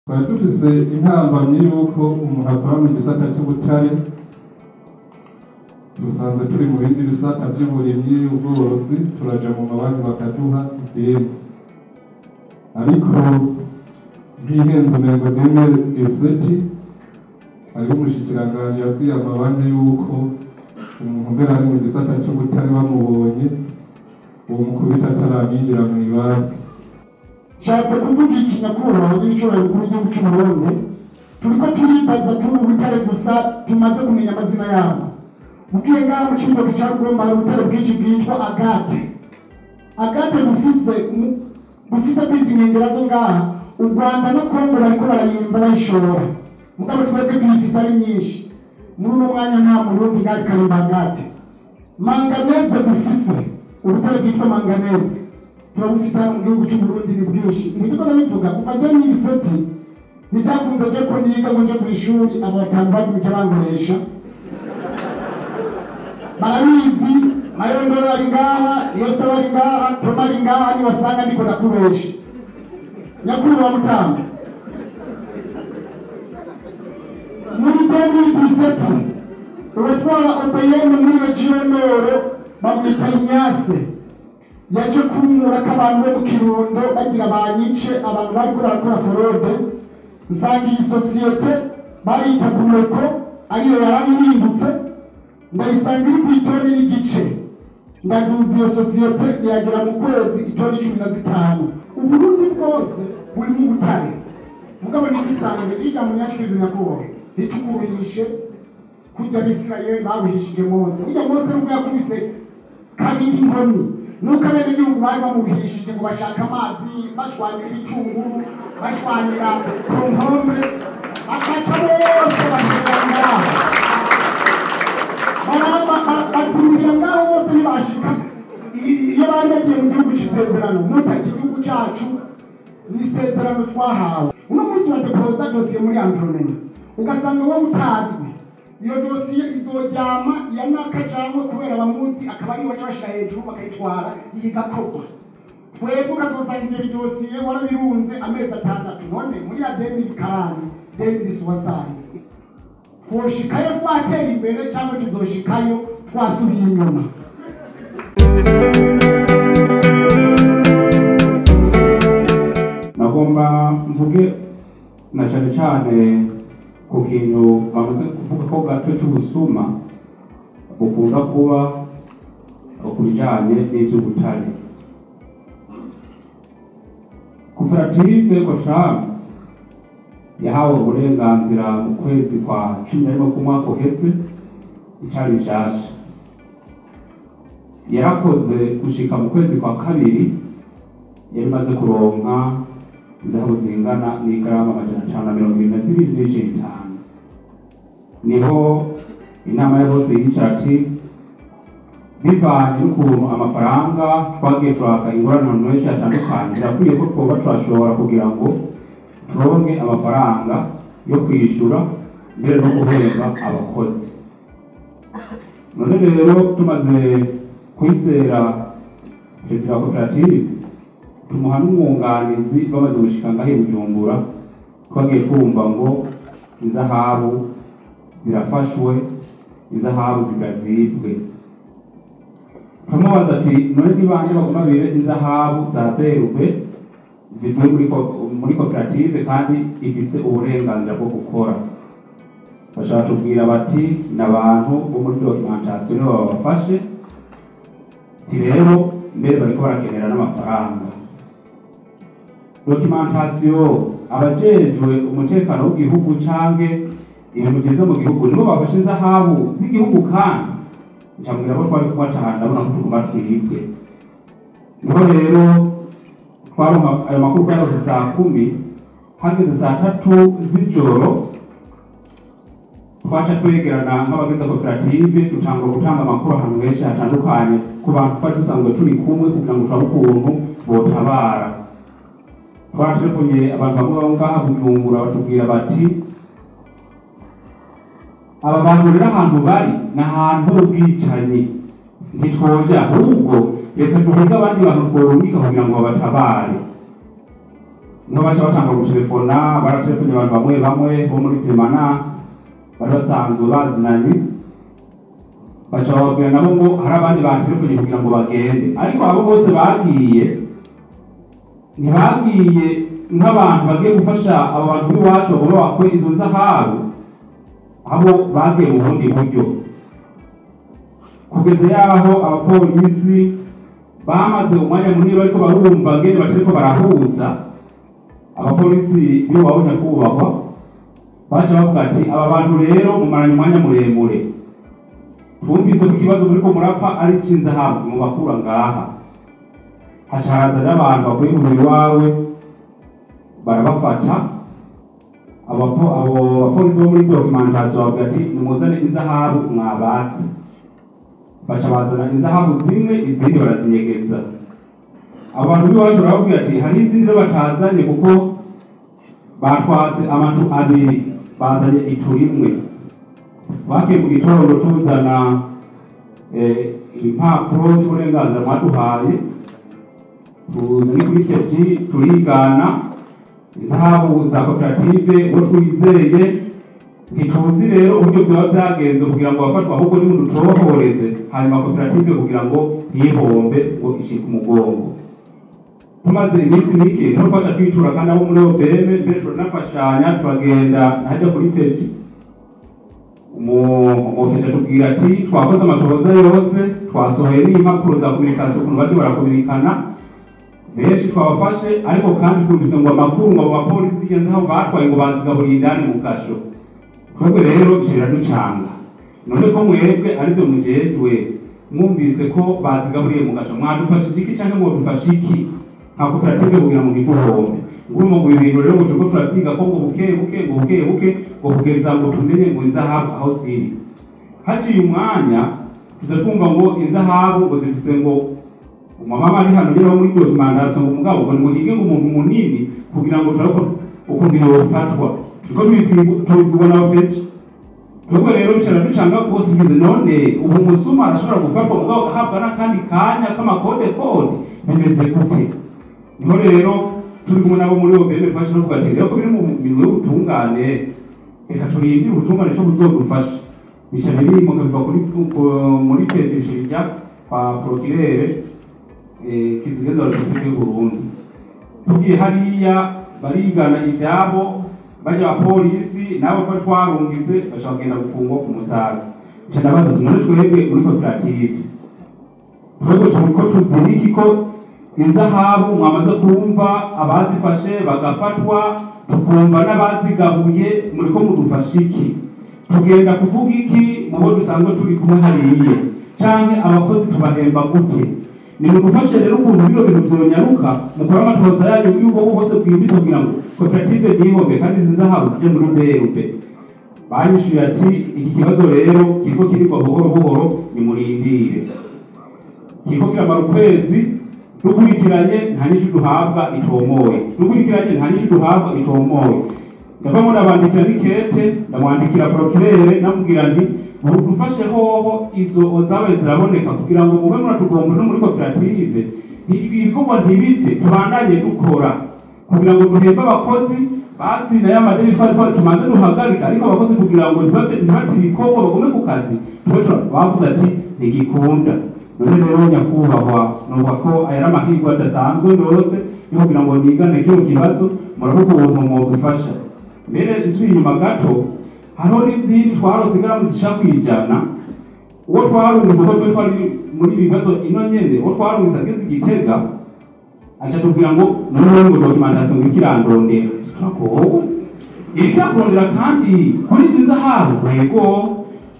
twari dufise intambamyi yuko umuntu akora mu gisata cy'ubutare dusanzwe turi mu bindi bisata by'uburimyi ubworozi turaja mu mabanki bakaduha ideni ariko nk'ihenze umengo deme eseti hariho umushikiranganji yabwiye amabanki yuko umuntu mbere ari mu gisata cy'ubutare bamubonye uwo mukubita ataramwinjira mu ibanki. Nshatse kuvuga iki nyakubahwa w'inshorero mukuru w'igihugu cy'u Burundi turiko turibaza turi ubutare gusa tumaze kumenya amazina yabo. Mugiye ngaho mu Cibitoke ca Rugombo hari ubutare bwinshi bwitwa agate. Agate bufise kwizi nkengera zo ngaha u Rwanda no Kongo bariko barayimba bayishora mugabo twebwe tuyifise ari nyinshi muri uno mwanya nta Murundi ngari karimba agate. Manganese dufise ubutare bwitwa manganese turabufise mu gihugu cy'u Burundi ni bwinshi. Niko ndabivuga kuva je n'iseti nitakunze je ko niga ngo nje kw'ishuri abo batanu bari mu cyabangoresha barabizi mayondoro ari ngaha yose bari ngaha Toma ari ngaha ni wasanga ndiko ndakubesha nyakubahwa Mutamba muri 2017 uratwara opeyeme muri regionoro bamwita Inyase yaje kumura k'abantu bo mu Kirundo bagira banyice abantu bariko barakora forode nsanga iyi sosiyete bayita Gumeko ariyo yarabihindutse ndayisanga iri kw'itoni n'igice ndaduza iyo sosiyete yagera mu kwezi itoni 15. Uburundi bwose buri mu butare mugabo n'igisanzwe ija mu nyashikirizo nyakubahwa ntitukubihishe kurya Abisirayeli babuhishije Mose kurya Mose nubwo yakubise kabiri inkoni nuko abenegihugu bari bamuhishije ngo bashaka amazi bashwanira ibitunguru bashwanira ku nkombe bakaca bose bakagenda batumira ngaho bose ntibashika iyo bari bagiye mu gihugu c'isezerano mutaki igihugu cacu n'isezerano twahawe. Uno munsi badepoza dosiye muri Andromeda ugasanga wowe utazwi iyo dosiye izoryama ya nakajamwe kubera bamuzi akaba ari waca bashira hejuru bakayitwara yigakorwa twebwe ukazosanga iyo dosiye warabirunze amezi 6 none muri ya deni karani deni suwasani twoshikayo twatera imbere cyangwa tuzoshikayo twasubiye inyuma. Nagomba mvuge na cyane ku kintu bamaze kuvuga ko gato cy'ubusuma bukunda kuba ku bijyanye n'iby'ubutare. Koperative Kosham yahawe uburenganzira mu kwezi kwa 11 k'umwaka uheze icari nshasha yarakoze gushika mu kwezi kwa kabiri yari maze kuronka zahabu zingana n'igarama 522 niho inama y'abose y'icati bivanye n'ukuntu amafaranga twagiye turaka ingorane menshi atandukanye birakwiye ko twoba turashobora kugira ngo turonke amafaranga yo kwishura mbere no guhemba abakozi. None rero tumaze kwizera perezida wa koperative tumuha n'umwunganizi bamaze gushika ngahe Bujumbura twagiye kumva ngo izahabu zirafashwe izahabu zigazibwe. Tumubaza ati none nibanje baguma bire izahabu za berube zivuye muri koperative kandi ifise uburenganzira bwo gukora. Bashaka tubwira bati n'abantu bo muri documentation nibo babafashe rero mbere bariko barakenera n'amafaranga. Documentation abajejwe umutekano w'igihugu canke ibintu byiza mu gihugu nibo bafashe izahabu z'igihugu kandi ncamubwira ko twari kubacana ndabona ko tuguma twibwe. Niho rero twaronka ayo makuru yose saa 10 hageze saa 3 z'ijoro twaca twegerana nk'abagize koperative gutanga amakuru ahantu henshi hatandukanye ku bantu twari dusanzwe turi kumwe kugira ngo turabe ukuntu botabara. Twatelefonye abantu bamwe babo ngaha Bujumbura batubwira bati aba bantu rero ahantu bari n'ahantu h'ubwicanyi ntitwoja ahubwo reka duhiga abandi bantu tworungika kugira ngo babatabare. niho baca batanga gutelefona baratelefone abantu bamwe bamwe bo muri Primana bari basanzwe bazinanye baca bababwira nabo ngo hari abandi batelefone kugira ngo bagende ariko abo bose bagiye ntibagiye nk'abantu bagiye gufasha abo bantu b'iwacu baba bakwe izo nzahabu abo bagiye mu bundi buryo kugeza yaho abapolisi bamaze umwanya munini bariko barumva ngene batariko barahuza abapolisi iyo babonye kubahwa baca bavuga ati aba bantu rero mumaranye umwanya muremure twumvise ku kibazo muriko murapfa ari c'inzahabu mubakura ngaha haca haza n'abantu bavuye mu mubiri wawe barabafata abo bapolisi bo muri documentation bavuga ati nimuzane inzahabu mwabatse baca bazana inzahabu zimwe izindi barazinyegeza abantu b'iwacu barababwira ati hari izindi batazanye kuko batwase abantu abiri bazanye ituru imwe bakiye mu gitondo tuzana impapuro z'uburenganzira mwaduhaye tuzanye kuri seti turigana inzahabu za koperative uwo twizeye ntituzi rero uburyo byaba byagenze kugira ngo bafatwe ahubwo n'umuntu turohoreze hanyuma koperative kugira ngo ntihombe ngo ishike umugongo tumaze iminsi mike niho twasha twitura kandi abo muri OBM mbere turanafashanya turagenda najya kuri peji umufasha tubwira ati twakoze amatohoza yose twasohoye n'impapuro za komunikasiyo ukuntu bagiye barakominikana benshi twabafashe ariko kandi twumvise ngo amakuru ngo abo bapolisi zigeze aho batwaye ngo bazigaburiye indani mu kasho twebwe rero kiraducanga none ko mwebwe aribyo mujejwe mwumvise ko bazigaburiye mu kasho mwadufashije iki cyangwa mwadufashe iki nka koperative kugira ngo ntiguhombe ngurimo ngo ibintu rero ngo turiko turavyiga ko ngo buke ngo kugeza ngo tumenye ngo inzahabu aho ziri haciye umwanya tuza twumva ngo inzahabu ngo zifise ngo umama ari hano rero muri documentation ngo mugabo ngo muhige ngo umuntu munini kugira ngo turako ukuntu yofatwa turiko tubibona benshi twebwe rero bicanga rwose bize none ubu musuma arashobora gufatwa mugabo ahabwa n'akandi kanya k'amakode bimeze gute niho rero turi kumwe nabo muri OBM fashe no kugatira rero ko biri mu minwe y'ubutungane reka turindire ubutungane cyo buzodufasha bisha biri mu kabiva muri petishija kwa procureur kizigeza Republika y'u Burundi tugiye hariya barigana ivyabo baje abapolisi nabo ko twarungize bashaka kugenda gufungwa ku musaga cyane none twebwe muri koperative twebwe turiko tuziriki ko inzahabu mwamaze kumva abazifashe bagafatwa tukumva n'abazigabuye muri ko mudufasha iki tugenda kuvuga iki mu bo dusanzwe turi kumwe hariye canke abakozi tubahemba gute ni mudufashe rero ukuntu bino bintu vyonyaruka mukora amatohoza yanyu y'uko bose bwimbitse kugira ngo koperative ntihombe kandi inzahabu zije muri BRB banyishuye ati iki kibazo rero kiriko kirigwa buhoro buhoro nimurindire kiriko kiramara ukwezi dukurikiranye nta nyinshi duhabwa itomoye ndavamo ndabandikira n'ikete ndamwandikira procureur namubwira nti mudufashe hoho izo zabaye ziraboneka kugira ngo mube muratugomba no muri koperative ibikorwa ntibite tubandanye dukora kugira ngo duhembe abakozi basi nayo amadeni twari tumaze duhagarika ariko abakozi kugira ngo ntibate ibikorwa bagume ku kazi bavuze ati ntigikunda none rero nyakubahwa numva ko ayari amahirwe adasanzwe rwose yo kugira ngo nigane cyo kibazo muravuga umuntu mwogufasha mbere zisubira inyuma gato hariho n'izindi twarose igaramu zishaka kwijana uwo twarungize ko twari muri ibibazo ino nyene uwo twarungize ageze igitega aca tubwira ngo none ngo documentation ngo ikirandondera turakowe irikirandondera kandi kuri izi nzahabu yego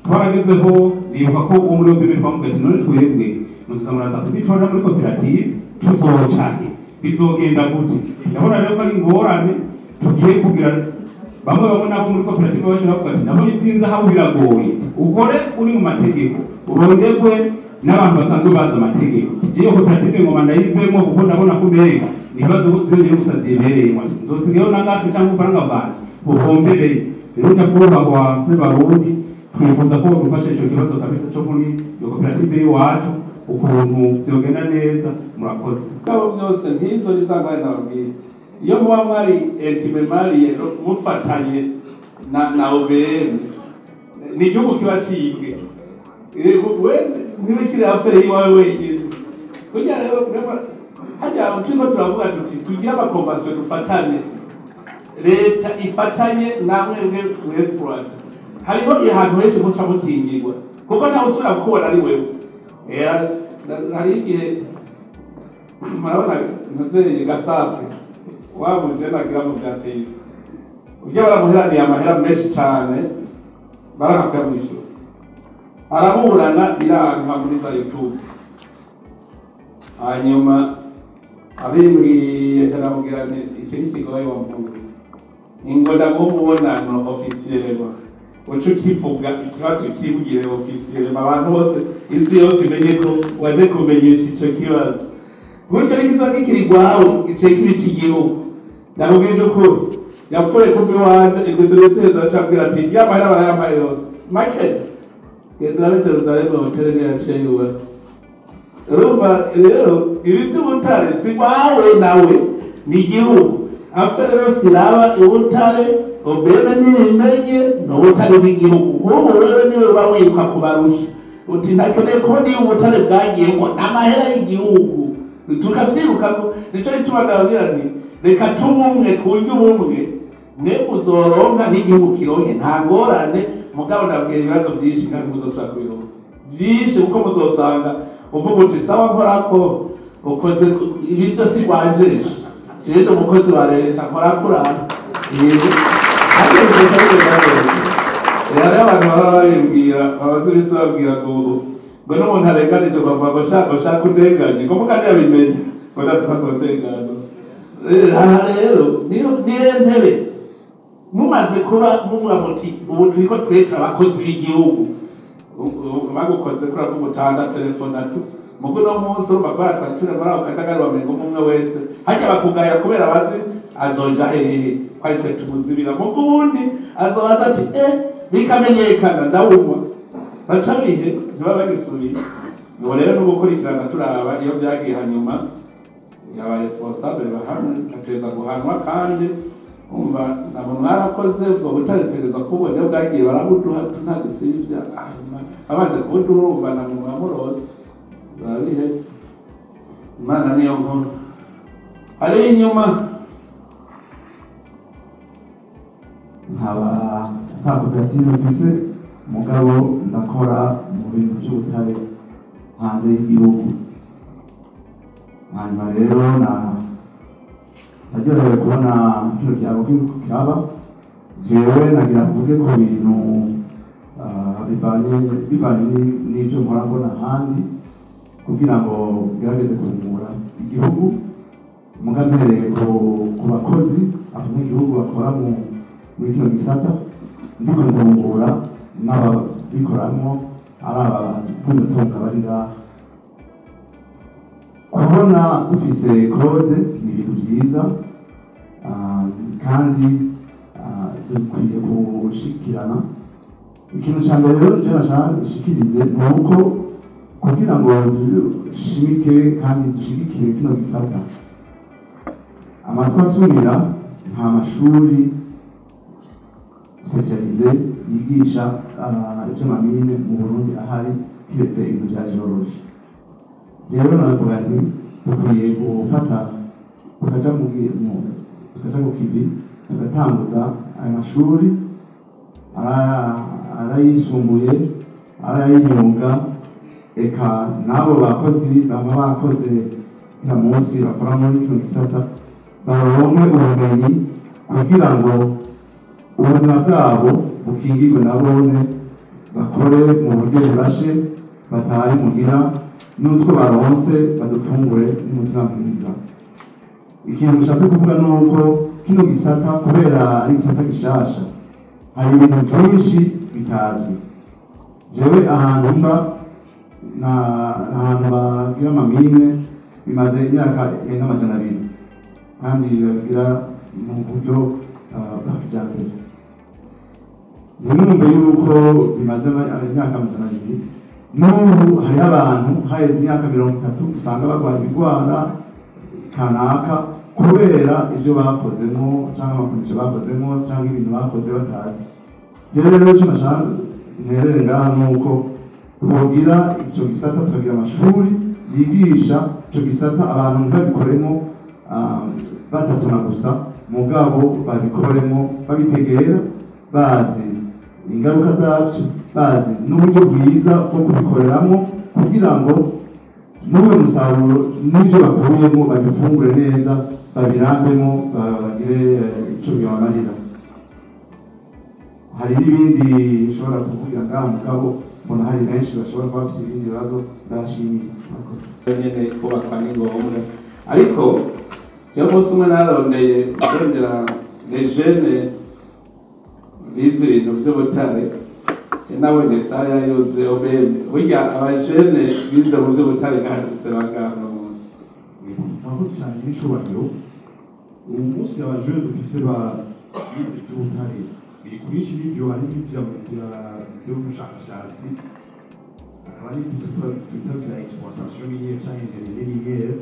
twaragezeho nibuka ko uwo muri OBM twamuga ati none twebwe muzamuraza kuzitora muri koperative tuzocahe bizogenda gute ndabona rero ko ari ingorane tugiye kugira bamwe nabo muri koperative bashobora kuvuga ati nabo izinzahabu biragoye ukore uri mu mategeko urondegwe n'abantu basanzwe bazi amategeko iyo koperative ngo mandayivemo kuko ndabona ko mbega nibazo zongeye gusa zibereye nzosigayo nangacu cyangwa ufaranga bwanjye buhombereye rero nyakubahwa Barundi twifuza ko dufashe icyo kibazo kabisa cyo muri iyo koperative y'iwacu ukuntu byogenda neza murakoze kabo byose nk'izo nizangane nababwira iyo muba mwari intimemariye mufatanye na OBM ni igihugu kiba cibwe ntibikiri afere iwawe wenyine kugira rero hajya turiko turavuga tuti tugire amakonvasiyo dufatane leta ifatanye namwe mwesipurati hariho ahantu henshi muca mukingirwa kuko ntawe usubira gukubona ari wewe hari igihe murabona ntuzeyi gasape wabuje nagira mu bya teyisi ujya baramuheraniye amahera menshi cyane barakakwishyura araburana biranga muri za YouTube hanyuma abimbwiye aramubwira iki ni kigoye wamvuga ingo ndamubonano ofisiyelema uco kivuga ikibazo kibwire ofisiyelema abantu bose isi yose imenye ko waje kumenyesha ico kibazo gutyo n'ikizo kikiri gwawe ico kiri kigihugu ndamubwije ko yapfuye kumbe wanje igutureteza cyabwira ati yamara barayambaye yose Michael Kendra Jerusalem hotel ya Cheyuwa Rumba rero ibiti butare sigwawe nawe ni igihugu afero silaba ubutare obera n'imenye no butare bw'igihugu ubu rero niwe bawika kubarusha uti nakene ko ni ubutare bwagiye ngo amahera y'igihugu tukabyiruka nico ituma ndabwira nti reka tubumwe kunjye ubumwe mwe uzoronka n'igihugu kironke nta ngorane mugabo ndabwira ibibazo byinshi kandi muzosanga bironka byinshi kuko muzosanga uvuga uti sawa nkorako ukoze ibyo si wanje rero umukozi wa leta nkorakurana rero abantu baba babibwira abazirisi babwira ngo n'umuntu arenganije bavuga ngo shaka undenganye ngo mugandi yabimenye ngo ndatwaza ndengano aha rero niyo ntebe mumaze kuba muvuga muti ubu turiko tweka abakozi b'igihugu bagukoze kuri ako gutanga telefone atu mugo no munsi bakora twatura muri ako kajagari wamengo umwe wese hajya bakugaya kubera bazi azoja hehe kwari twe tumuzibira mugo ubundi azobaza ati bikamenyekana ndawumva baca bihe ntibaba bagisubiye ngo rero no gukurikirana turaba iyo byagiye hanyuma yaba responsable bahamwe ateza guhanwa kandi umva nabo mwarakoze ubwo butarekereza kubona iyo bwagiye barabuduha tunagisivya abanze kubuduha na mu amorozi barihe Imana niyo nkuru hari inyuma nkaba nta koperative mfise mugabo ndakora mu bintu by'ubutare hanze y'igihugu hanyuma rero naryohewe kubona kino kiyago kaba jewe nagira mvuge ku bintu bivanye n'ibyo nkora mbona ahandi kugira ngo gerageze kumura igihugu mugambereye ku bakozi abanyagihugu bakora muri kino gisata ndiko ndungura n'ababikoramwo ari abakundatunga bari ngaha kubona dufise kode ni ibintu byiza kandi dukwiye gushikirana ikintu cya mbere rero icyo nashaka dushikirize ni uko kugira ngo dushimike kandi dushigikire kino gisata amatwi asubira nta mashuri spesialize yigisha iby'amamine mu Burundi ahari kiretse ibintu bya geology rero navuga nti dukwiye gufata tukaja mu kivi tugatanguza ayo mashuri arayisumbuye arayimyuga eka n'abo bakozi baba bakoze ino munsi bakora muri kino gisata baronke ubumenyi kugira ngo ubuzima bwabo bukingirwe nabone bakore mu buryo burashe batahe muhira n'utwo baronse badufungure n'umutima mwiza ikintu gishatse kuvuga ni uko kino gisata kubera ari gisata gishasha hari ibintu byinshi bitazwi jewe ahantu mba ahantu bagira amamine bimaze imyaka irenga 200 kandi bagira mu buryo bwa kijambere nimumbe yuko bimaze imyaka 200 n'ubu hari abantu haheze imyaka 30 usanga barwaye indwara kanaka kubera ibyo bakozemo cyangwa amakondisiyo bakozemo cyangwa ibintu bakoze batazi. Rero icyo nashaka nterere ngaha ni uko twogira icyo gisata, tukagira amashuri yigisha icyo gisata, abantu ntibabikoremo batatuna gusa, mugabo babikoremo babitegera, bazi ingaruka zabyo, bazi n'uburyo bwiza bwo kubikoreramo kugira ngo n'uwo musaruro n'ibyo bakuyemo babifungure neza, babirambemo, bagire icyo bibamarira. Hari n'ibindi bishobora kuvugira ngaha mugabo mbona hari benshi bashobora kuba bafite ibindi bibazo ndashimiye. nyene kubakwa n'ingombwa, ariko iyo munsi umwe narondeye kurondera les jeunes bize ibintu vy'ubutare, nabonye saya yuzuye obene. Burya abajene bize mu vy'ubutare kandi dufise baganga mu murakoze cyane n'ishobora. Ubu munsi abajene dufise bize iby'ubutare biri kuri iki n'ibyo, hari by'ubushakashatsi, hakaba n'ibyo twita bya exploitation minière cyangwa ingénierie minière.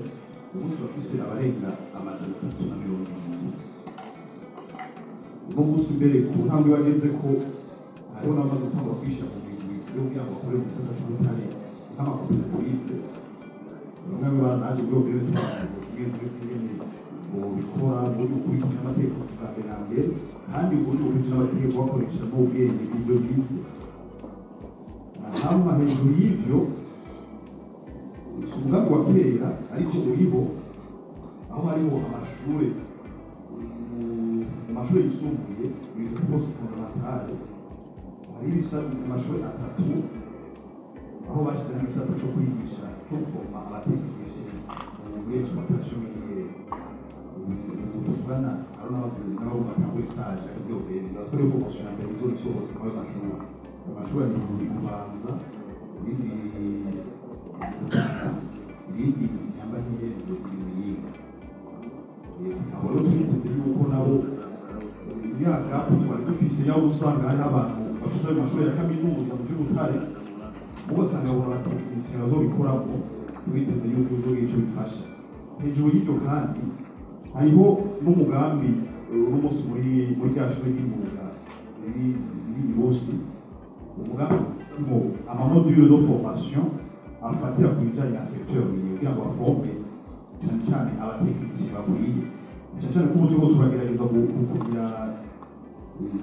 Ubu turafise abarenga amajana 340. uno munsi mbere ku ntambwe bageze ko hariho n'abamaze gutanga kwishyira mu bintu byo kugira ngo bakore mu gisata cy'ubutare nk'amakoperative. bamwe mu banaje bwo bwire tugeze ngo bikora mu gukurikirana amategeko bwa mbere kandi uburyo bukurikirana amategeko bakoresha n'ubwenge ibyo bize. hanyuma hejuru y'ibyo umugambi wa kera ariko uriho, aho hariho amashuri yisumbuye ibintu byose fondamentale, hari amashuri atatu aho bashyizemo igisata cyo kwigisha cyo kuvoma abatekinisiye muri exploitation minière. tuvugana hari n'abakozi nabo batangura stage ariko bakore formation ya mbere zose zose muri amashuri abiri kubanza, ibindi nyamba n'ingenzi yiga. abo rero twiteze yuko nabo imyaka twari dufise yaho usanga hari abantu bafise amashuri ya kaminuza mu by'ubutare, ugasanga abo batekinisiye bazobikoramo, twiteze yuko bizogira icyo bifasha. hejuru y'ibyo kandi hariho n'umugambi umunsi muri rya shuri ry'imyuga riri bose, umugambi urimo amamodule de formation afatira ku bijyanye na secteur kugira ngo baforme cyane cyane abatekinisiye bakwiye, cyane cyane ko uburyo bwose turagerageza kugira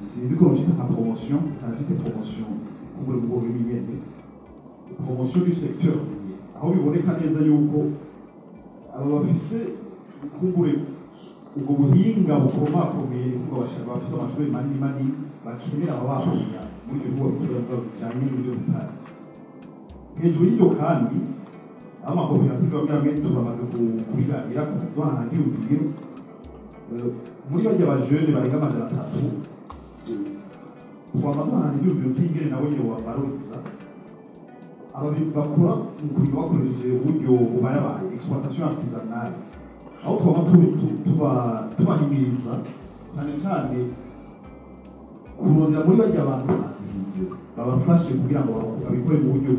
sinzi ko bafite nka promotion, afite promotion ku rwego rw'ibigende, promotion du secteur, aho biboneka neza yuko aba bafise kumbure ubwo buhinga bukomakomeye kuko bafise amashuri manini bakenera ababafasha muri icyo gikorwa bijyanye n'ibyo bitari. hejuru y'ibyo kandi amakoperative amwe turamaze kubiganira ku duhana n'urugero muri bajya abajene barenga amajana 3 twama duhana n'urugero k'ingene nabo nyine wabaruriza ababiri bakora mu kwiga bakoresheje uburyo bubayabaye exploitation artisanale, aho twaba tubahimiriza cyane cyane kurondera muri bajya abantu babafashe kugira ngo babikore mu buryo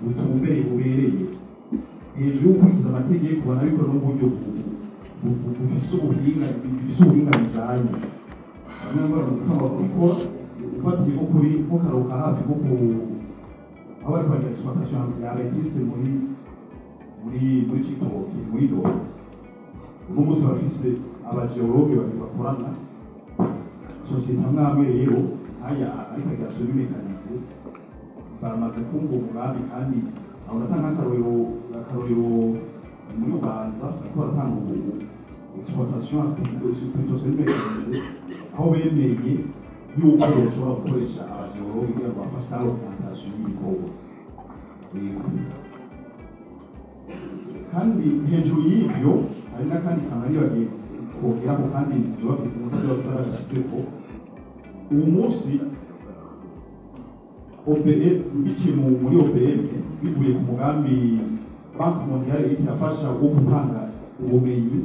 butumbereye bubereye, hejuru yo gukurikiza amategeko banabikora no mu buryo bufise ubuhinga bijyanye. bamwe baramuka bakora ufatiye nko kuri nko karuka hafi nko ku aho bari kwandika exploitation ya artiste muri Kitoki muri Doro. uno munsi bafise abageologue bakorana sosiyete amwe rero aya ariko gasubira mekanize baramaze kumva umugambi kandi aho natanga akarorero muri Ubanza ariko baratanga exploitation plutôt mekanize, aho bemeye yuko bashobora gukoresha abageologue kugira ngo bafashe orientation y'ibikorwa. kandi hejuru y'ibyo hari n'akandi kantu ari bagiye kongeraho kandi ibyo bafite umutoza bataragashyizeho. uwo munsi OPM biciye muri OPM bivuye ku mugambi Banki Mondiale irafasha wo gutanga ubumenyi,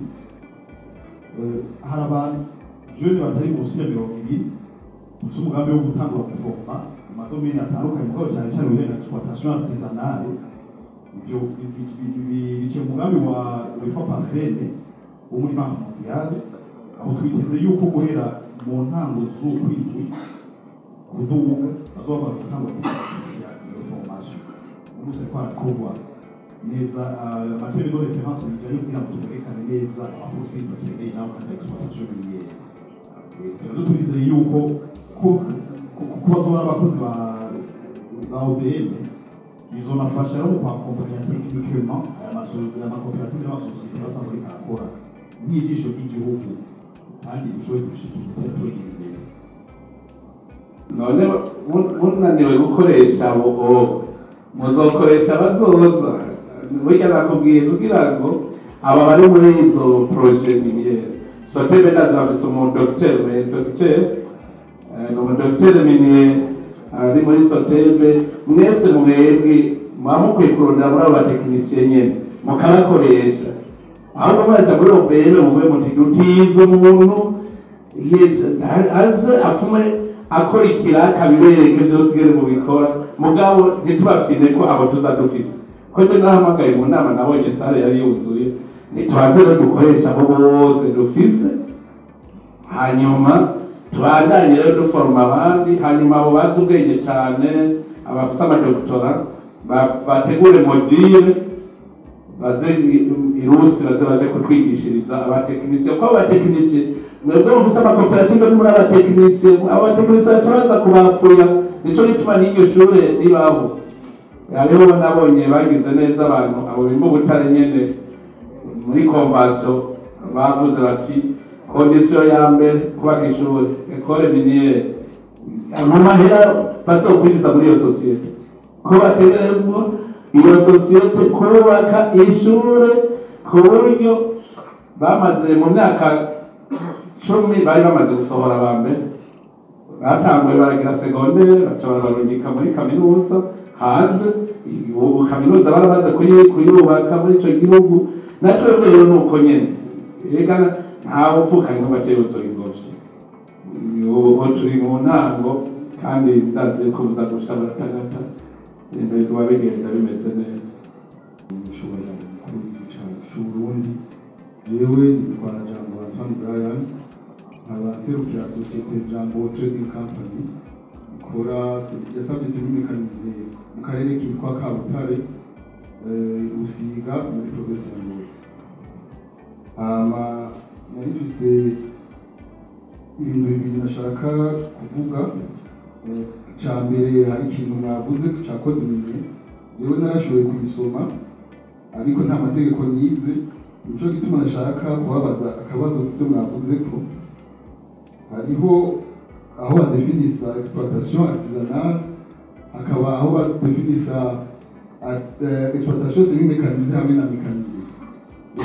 hari abantu jeune batari munsi ya 20 gusa umugambi wo gutanga kuvoma amadomeni atandukanye mugabo cyane cyane ujyanye na exploitation artisanale. ibyo biciye umugambi witwa Parfene wo muri banki mondiale aho twiteze yuko guhera mu ntango z'ukwindwi kuduga bazobara gutanga kuya iyo formation umunsi ko arakorwa neza amateme de référence bijanye kugira ngo tumerekane neza aho twibakeneye naho kandi exploitation miniere rero twizeye yuko kuba bazobara abakozi ba OBM bizonafasha rero kwakompanya techniquement amakoperative n'amasosiyete basanzwe barakora n'ijisho ry'igihugu kandi bishoboye gushikira imbere. None munaniwe gukoresha abo muzokoresha abazoza burya nakubwiye kugira ngo aba bari muri izo projet miniere Sotebe nazafise umudokiteri umudokiteri miniere ari muri Sotebe mwese mwebwe mwamukwiye kurondera muri abo batekinisiye nyene mukabakoresha ahubwo mwaca muri OBM muvuye muti dutize umuntu aze apfume akora ikiraka bibereke byose gere mu bikora mugabo ntitubafine ko abo tuzadufise ko je nahamagaye mu nama nabonye sale yari yuzuye nitwabwira dukoresha abo bose dufise hanyuma tubandanye rero duforma abandi hanyuma abo bazi ubwenge cyane abafite amadoktora bategure module baze irusi baze kutwigishiriza abatekinisiye ko abatekinisiye mwebwe mufise amakoperative muri abatekinisiye baza kubapfuya nico gituma n'iryo shure ribaho hariho nabonye bagize neza abantu abo bimba ubutare nyene muri convention bavuze bati condition ya mbere kubaka ishuri école miniere mu mahera bazokwinjiza muri iyo sosiyete ko bategerezwa iyo sosiyete kubaka ishure ku buryo bamaze mu myaka 10 bari bamaze gusohora abambere batanguye baragira secondaire baca bararungika muri kaminuza hanze ubu kaminuza baramaze kuyubaka muri ico gihugu natwe rero nuko nyene ega ntawe upfukanye ngo bacerutse ingobyi ubu turi mu ntango kandi ndazi ko buza gusha baratagata imbere kuba bigenda bimeze neza ushobora kubica Burundi yewe nitwara Jambo Antoine Brian abaterukira sosiyete Jambo Trading Company ikora yasabye zimikanize mu karere kitwa Kabutare Rusiga muri province ya Ngozi narifise ibintu bibiri nashaka kuvuga icya mbere hari ikintu mwavuze cya code miniere yewe narashoboye kuyisoma ariko nta mategeko nize nico gituma nashaka kubabaza akabazo k'ibyo mwavuze ko hariho aho badefinisa exploitation artisanale hakaba aho badefinisa exploitation semi-mécanisée hamwe na mécanisée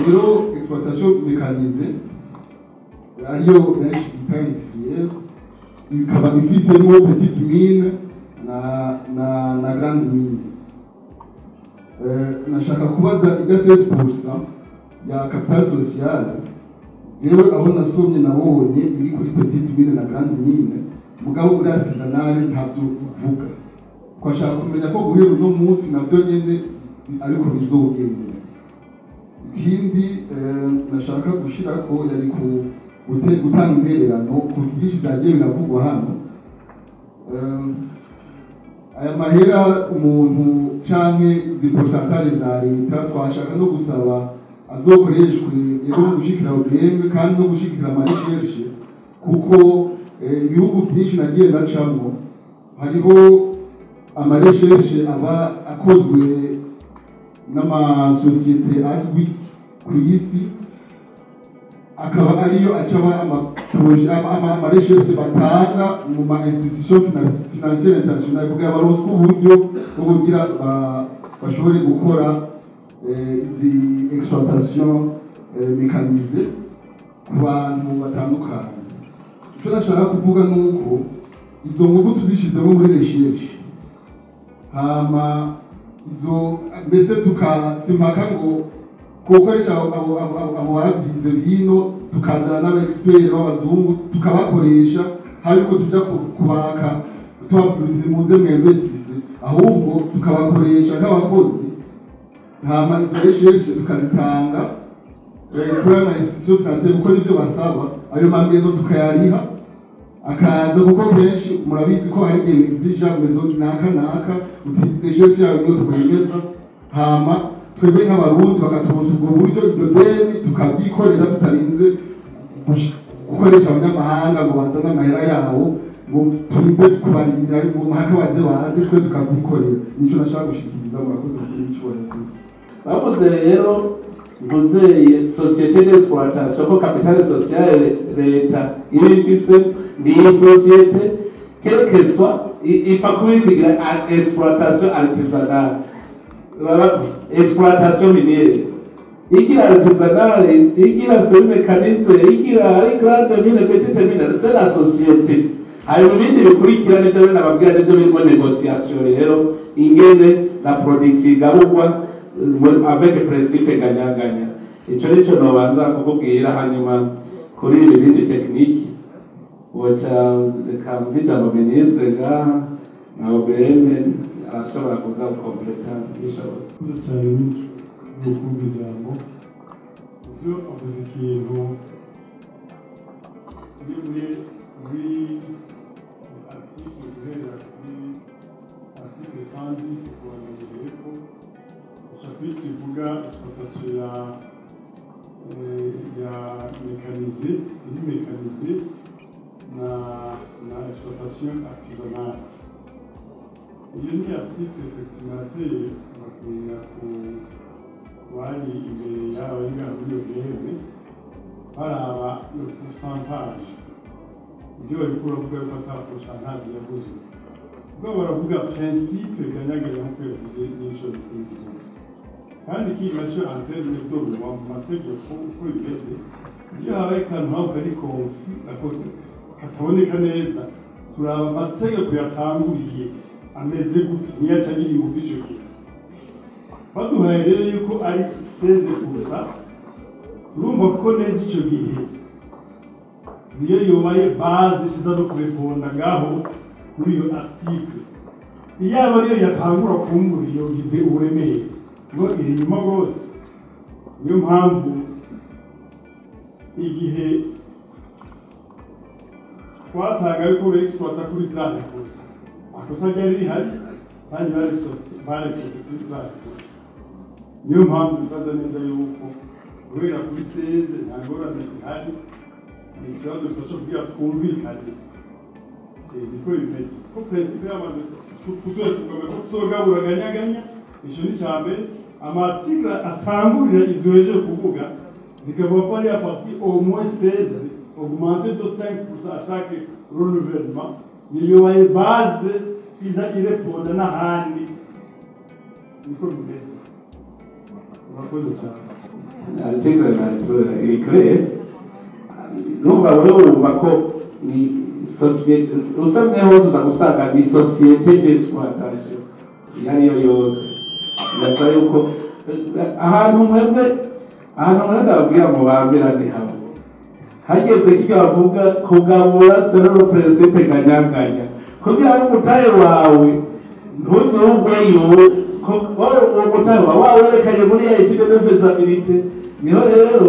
rero exploitation mécanisée ariyo benshi bita industrielle ikaba ifisemo petite mine na grande mine nashaka kubaza iga 16% ya capital social yewe aho nasomye nabonye iri kuri petite mine na grande mine mugabo muri artisanale ntabyo uvuga kwashaka kumenya ko guhera uno munsi nabyo nyene ariko bizogenda ikindi nashaka gushirako yari gutanga intererano ku byinshi byagiye biravugwa hano aya mahera umuntu canke ziporsantaje za leta twashaka no gusaba azokoreshwe yego no gushikira OBM kandi no gushikira amarecherche kuko ibihugu byinshi nagiye ndacamo hariho amarecherche aba akozwe n'amasosiyete azwi ku isi akaba ariyo acaba amarecherche batanga mu ma institution financière internationale kugira baroswe uburyo bwo kugira bashobore gukora izi exploitation mécanisée ku bantu batandukanye icyo nashaka kuvuga nuko izo nguvu tuzishizemo muri recherche hama izo mbese tukasimpaka ngo kukoresha abo bazize bino tukazana n'aba-expert b'abazungu tukabakoresha ariko tujya kubaka tubabwiriza muze mwinvestise ahubwo tukabakoresha nk'abakozi hama izo recherche tukazitanga kuri ama institution financiere gukora ivyo basaba ayo mamezo tukayariha akaza kuko kenshi murabizi ko hari igihe zija mezo naka utishe yawe niyo twemeza hama twebwe nk'abarundi bakatubuza ubwo buryo ibyo deni tukabyikorera tutarinze gukoresha abanyamahanga ngo bazane amahera yabo ngo turinde kubarindira ngo mpaka baze baze twe tukabyikorera nicyo nashaka gushikiriza murakoze kuri icyubahiro bavuze rero mvuze société d'exploitation ko capitale sociale leta iyo ifise ni société quelle que soit ifa kubigira exploitation artisanale exploitation minière igira artisanale igira semi-mécanisme igira grande mine petite mine c'est la société hari ibindi bikurikira nivyo nababwira nivyo birimo négociation rero ingene la production igabugwa avec principe ganyaganya ico nico nobanza kukubwira hanyuma kuri ibi bindi technique wacha kamvita mu ministre ngaha na OBM arashobora kuza completa bishobora cyane n'ukumva ijambo ibyo avuze ikintu muri article guhera kuri article 110 kubanza ko chapitre ivuga exploitation ya mécanisée na exploitation artisanale. Iyo ni article effectivement bakunda ku bari imbere y'aba muri OBM baraba le pourcentage ibyo bari kuvuga ko ata pourcentage yaguze ubwo baravuga principe ganyaganya nk'uko yavuze n'icyo bikurikira kandi iki nacyo antene n'ibyo mu mategeko uko bimeze iyo habaye akantu haba kari konfi kataboneka neza turaba amategeko yatanguriye ameze gute niyo acagira ingufu icyo gihe baduhaye rero yuko ari 16% urumva ko neza icyo gihe niyo yobaye base ishiza no kureponda ngaho kuri iyo article iyaba ariyo yatangura kumbura iyo gize uburemere ngo iri nyuma rwose niyo mpamvu igihe twatanga yuko exploita kuri trane gusa akosa ryari rihari kandi barekoze kuri trane gusa niyo mpamvu bibaza neza yuko guhera kuri 16 nta ngorane zihari ni ikibazo gusa cyo kugira twumvikane niko bimeze ko principe y'abantu kuzogabura ganyaganya icyo ni cya mbere amaarticle atangurira izo ejo kuvuga zikavuga ko ari partie au moins 16 augmenté de 5% à chaque renouvellement iyo baye base iza ireponda n'ahandi niko bimeze urakoze cyane article natura iri numva wewe wumva ko ni société usamye hose uzagusanga ni société d'exploitation yariyo yose ndetse yuko ahantu mwebwe ababwira mu bambirane hamwe hageze kijya bavuga kugabura zero principe ganyanganya kugira ngo umutahe wawe ntuzumveyo umutahe wawe werekanye muri ya étude de faisabilité niho rero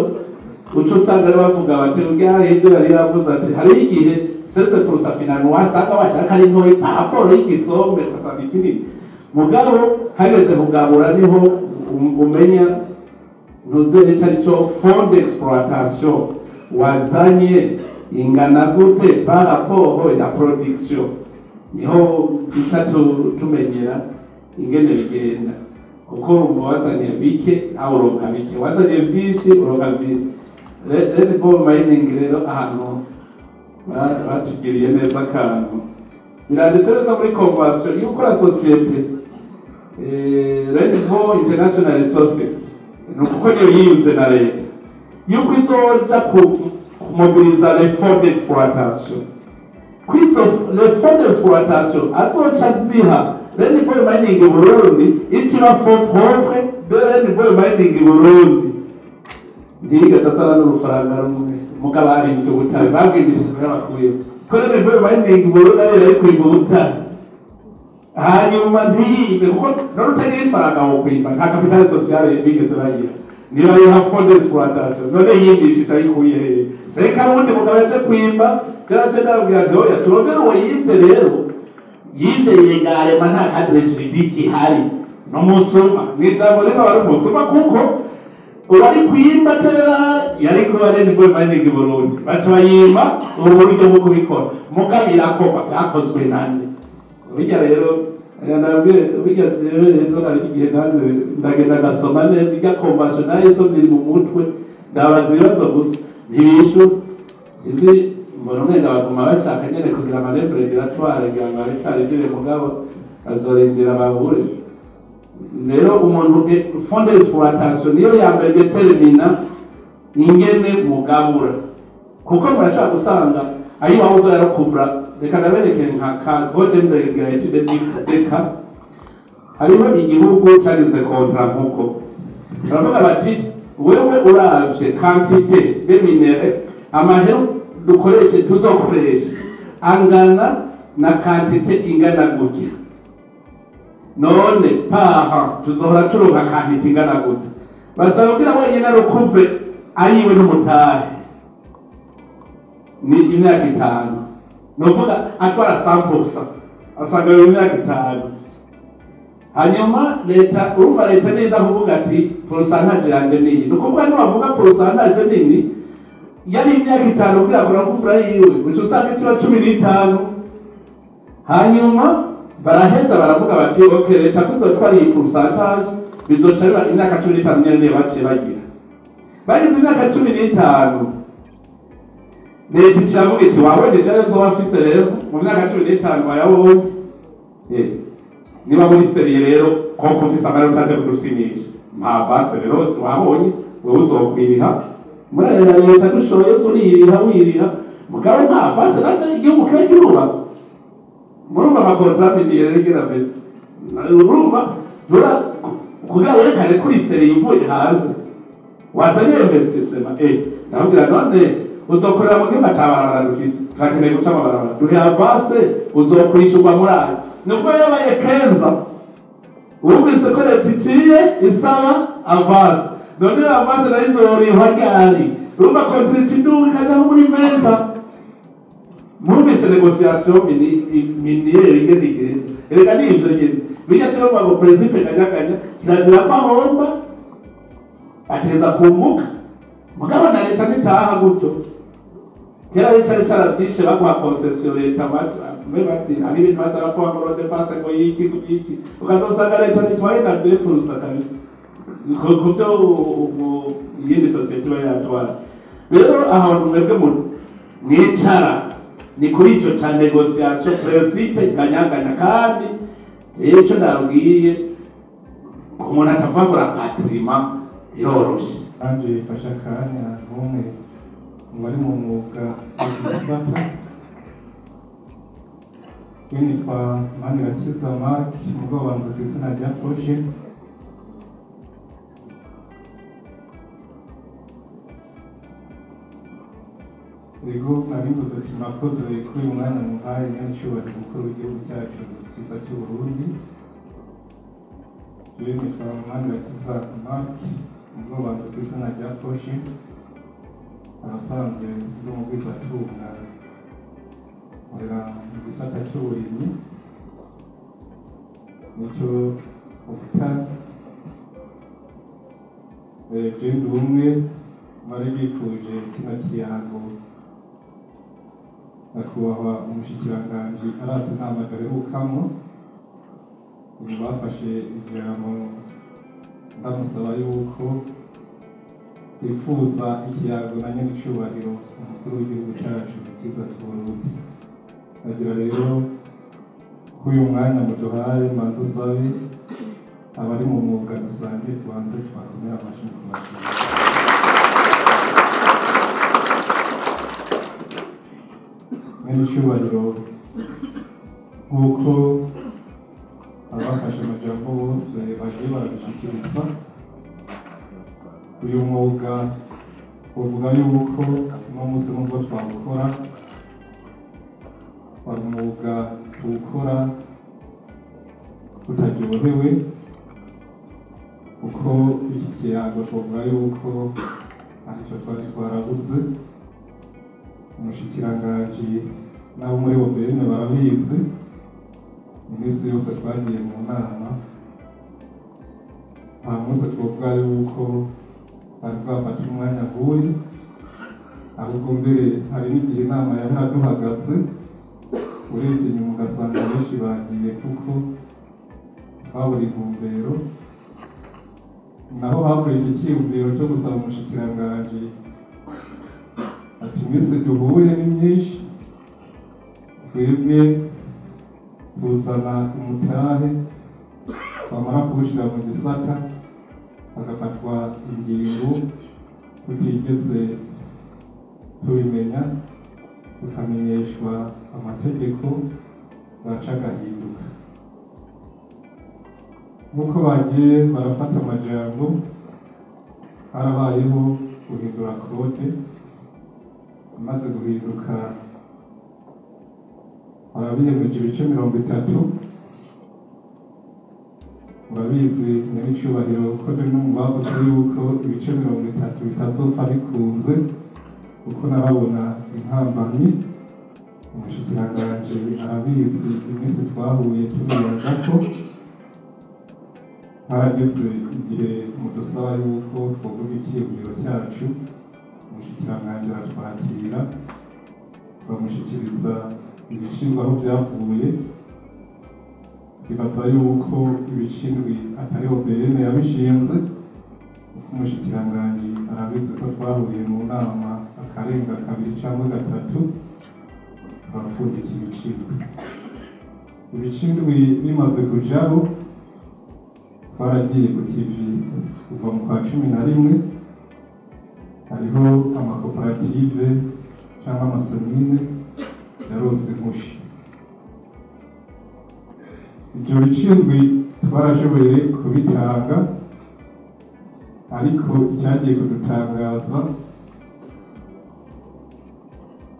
uco usanga ari bavuga bati ubwari ibyo yari yavuze ati hari igihe sese kurusa finano wasanga bashaka ari ntoyi raporo y'igisombe ugasanga ikinini mugabo hageze kugabura niho umenya ntuzere icyo ari cyo fond d'exploitation wazanye ingana gute par rapport ya production niho duca tumenyera ingene bigenda kuko wazanye bike aho uronka bike wazanye vyinshi uronka vyinshi Red Bull Mining rero ahantu batugiriye neza akantu biranditse neza muri convention yuko la société Red Bull International Resources nuko niyo yiyunze na leta yuko izoja kumobiliza les fonds d'exploitation kwito les fonds d'exploitation atoca ziha Red Bull Mining Burundi ikiba fond propre de Red Bull Mining Burundi ndiga tatara n'urufaranga rumwe mukabari ivyo butare babwindishije n'abakuye ko Red Bull Mining Burundi ari kwimba butare hanyuma ntiyibe kuko narutagira ifaranga wo kwimba nta kapitale sociale bigeze bagira niba yiha fond d'exploitation none yigisha itayikuye hehe seka ubundi mugabo yaje kwimba cyangwa se nabwira ndoya turongera uwo yite rero yite yegare mana kadre juridique hari no musoma nitabo rero bari musoma kuko urari kwimba tera yari ko bari ngo manege Burundi batwayima uburyo bwo kubikora mugabira ko byakozwe nande bijya rero bijya rero narigiye nanze ndagenda gasoma neza ijya conventionnel so biri mu mutwe ndabaza ibibazo gusa ntibishu izi mbona umwenda baguma bashaka nyene kugira amarembo regulatoire kugira ngo arecarigire mugabo azorindira bahure rero umuntu fond d'exploitation niyo yambere determina ingene mugabura kuko murashaka gusanga ayi waho uzora kubra reka ndabereke nka ka Gothenburg etude deka hariho igihugu cyagize kontra nkuko baravuga bati wewe uravye quantité de minere amahero dukoreshe tuzokoresha angana na quantité ingana gutya none paha tuzohora turonka quantité ingana gutya basaba kugira wenyine rukuve ayiwe n'umutahe ni imyaka 5 novuga atwara 100% asanga imyaka 5 hanyuma leta urumva leta neza kuvuga ati pourcentage yanje nini nukuvuga no bavuga pourcentage nini yari imyaka 5 kugira ngo rakuvura yiwe uco usanga kiba 15 hanyuma baraheza baravuga bati okay leta kuzotwara iyi pourcentage bizoca biba imyaka 15 nyene bace bagira bagize imyaka 15 leta icyavuga iti wawe dejayo zo bafise rero mu myaka 15 bayabonye niba muri serie rero koko ufise amarero utaje kudusinyisha mpavase rero twabonye wowe uzokwiriha muri leta dushoboye tuririha wiriha mugabo mpavase naje igihugu kegiruba murumva amakontrate ndiye regera bete urumva dura kugira werekane kuri serie ivuye hanze wazanye investissement ndabwira none uzokorera mu gihe batabarara dufise kakeneye guca amabarabara duhe avance uzokwishurwa muri ayo nubwo yabaye kenza ubwise ko leta iciye isaba avance none avance nayo izorihwa ryari urumva kontrite iduka ikajaho muri meza murumvise negociation miniere ingene igenda erega n'ivyo nyene bijya tuyoba ngo principe kanyakanya kirazira ko ahomba ateza kunguka mugabo na leta nitaha gutyo kera cyari cyaratishe baguha concession leta bati ari ibintu bazara ko ngo dépense ngo yiki kugiki ukazosanga leta nitwaye na 2% kabisa kubyo yindi societe bayatwara rero ahantu mwebwe mu mwicara ni kuri icyo cya negociation principe kanyaganya kandi icyo ndabwiye umuntu atavagura patrimoine yoroshe kandi ifasha akanya n'umwe mu bari mu mwuga w'ubuzima nitwa Manirakiza Mark mu bw'abantu ku izina rya Proje Ego narimbuze ati mwakoze kuri uyu mwanya muhaye n'icyubahiro umukuru w'igihugu cyacu cyiza cy'u Burundi nitwa Manirakiza Mark mu bw'abantu ku izina rya Proje abasanzwe n'umugwizatunga wera mu gisata cy'uburimyi nicyo ufita jendi umwe bari bifuje kino kiyago nyakubahwa umushikiranganji arazi inama gaherukamo ubu bafashe ijambo ndamusaba yuko twifuza ikiyago na nyenicubahiro umukuru w'igihugu cyacu cyiza cy'Uburundi agira rero ko uyu mwanya muduhaye manza usabe abari mu mwuga rusange tubanze twakomera amashyi ku mashyi nyenicubahiro nk'uko abafashe amajambo bose bagiye barabishyikirizwa uyu mwuga uvuga yuko uno munsi nubwo twawukora wari umwuga tuwukora tutaryohewe kuko iki kirango twovuga yuko aricyo twari twarabuze. Umushikiranganji n'abo muri OBN barabizi, iminsi yose twagiye mu nama, nta munsi twovuga yuko bari bwafata umwanya nk'uyu, ahubwo mbere hari n'igihe inama yari yaduhagaze, urebye inyuma ugasanga benshi bagiye kuko babura intumbero. Naho havuye iki cyiyumviro cyo gusaba umushikiranganji ati iminsi duhuye ni myinshi, twebwe tuzana umutahe twamara kuwushyira mu gisata hagafatwa ingingo tutigeze tubimenya, tukamenyeshwa amategeko baca agahinduka. Nk'uko bagiye barafata amajambo, harabayeho guhindura kode, amaze guhinduka barabiyemeje ibice 30. Urabizi n'icyubahiro ko no mu bavuze yuko ibice 30 bitazopfa bikunze, kuko narabona intambamyi. Umushikiranganji arabizi, iminsi twahuye tubibaza ko harageze igihe mudusaba yuko twovuga icyiyumviro cyacu. Umushikiranganji aratwakira, bamushyikiriza ibishinzwe aho byavuye, bibaza yuko ibishinzwe atari OBN yabishinze. Umushikiranganji arabizi ko twahuye mu nama akarenga 2 cyangwa 3, bapfundika ibishinzwe. Ibishinzwe bimaze kujaho, twaragiye ku TV kuva mu kwa 11. Hariho amakoperative cyangwa amasamine yarose mushi. Ibyo bicirwi twarashoboye kubitanga, ariko icyagiye kudutangaza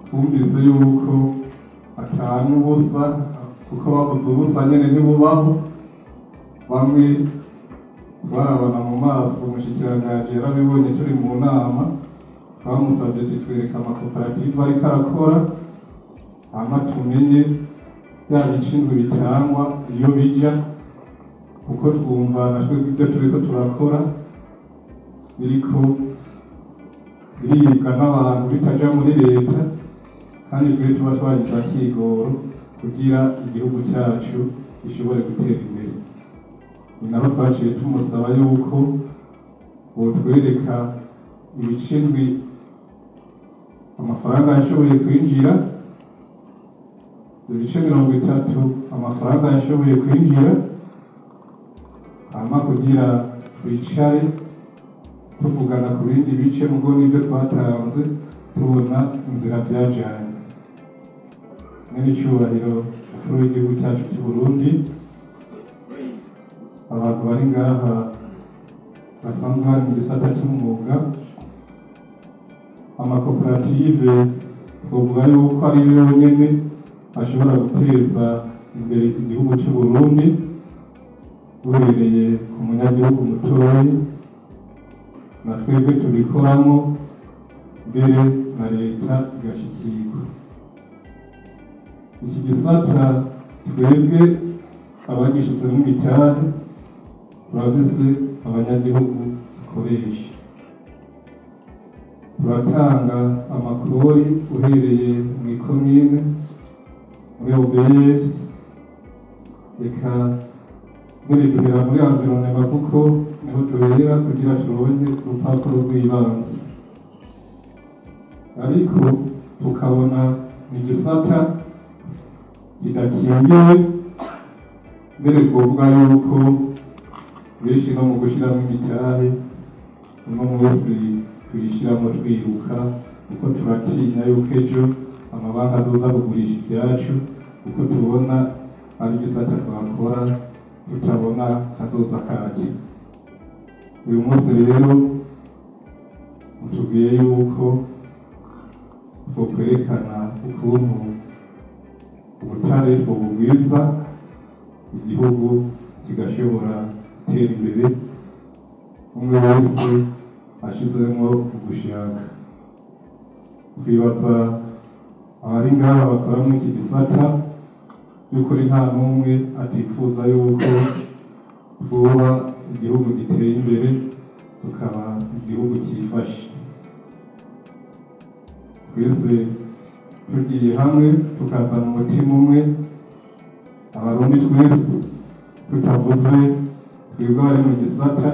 twumvise yuko atanu ubusa, kuko babuze ubusa nyine ntibubaho. Bamwe barabana mu maso, umushikiranganji yarabibonye turi mu nama, bamusabye titwereka amakoperative ariko arakora, hama tumenye bya bicirwi bitangwa iyo bija, kuko twumva natwe ibyo turiko turakora biriko biribwa n'abantu bitaja muri leta, kandi twe tuba twagize akigoro kugira igihugu cyacu gishobore gutera imbere. Ni naho twaciye tumusaba yuko botwereka ibicirwi amafaranga yashoboye kwinjira, ibice 30 amafaranga yashoboye kwinjira, hama kugira twicare tuvugana ku bindi bice mugo n'ibyo twatanze, tubona inzira byajanye. N'icyubahiro kuri w'igihugu cyacu cy'u Burundi, abantu bari ngaha basanzwe bari mu gisata cy'umwuga, amakoperative twovuga yuko ari yo nyene ashobora guteza imbere igihugu cy'u Burundi, uhereye ku munyagihugu mutoyi, na twebwe tubikoramo, mbere na leta igashikirwa. Iki gisata twebwe abagishizemo imitahe turafise abanyagihugu dukoresha, turatanga amakori uhereye mu ikomine, muri OBN, reka mbere duhera muri environnement kuko niho duhera kugira turonke urupapuro rw'ibanze. Ariko tukabona igisata kidakingiwe, mbere twovuga yuko benshi no mu gushyiramo imitahe uno munsi tuyishyiramo twiruka, kuko turatinya yuko ejo amabanki azoza kugurisha ibyacu, kuko tubona ari igisata twakora tutabona kazoza kaje. Uyu munsi rero utubwiye yuko twokwerekana ukuntu ubutare bugwiza igihugu kigashobora gutera imbere, umwe wese ashizemo ugushaka. Twibaza abari ngaha bakora muri iki gisata by'ukuri nta n'umwe atifuza yuko twuba igihugu giteye imbere tukaba igihugu cyifashe. Twese tugiye hamwe tukazana umutima umwe, abarundi twese tutavuze twebwe abari mu gisata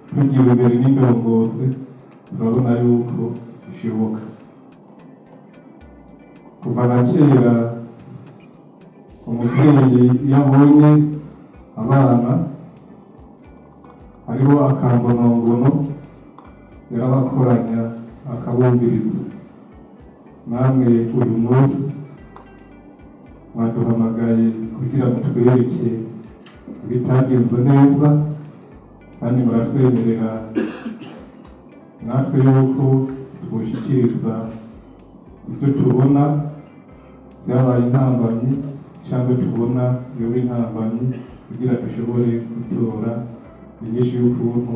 tugiye imbere n'indongozi, turabona yuko bishoboka. Kuva na kera umubyeyi iyo abonye abana hariho akambonogono yarabakoranya akabumviriza. Namwe uyu munsi mwaduhamagaye kugira ngo twereke ibitagenze neza, kandi muratwemerera natwe yuko twoshikiriza ibyo tubona byabaye intambanyi cyangwa tubona yoba intambanyi kugira dushobore gutora inyinshi y'ukuntu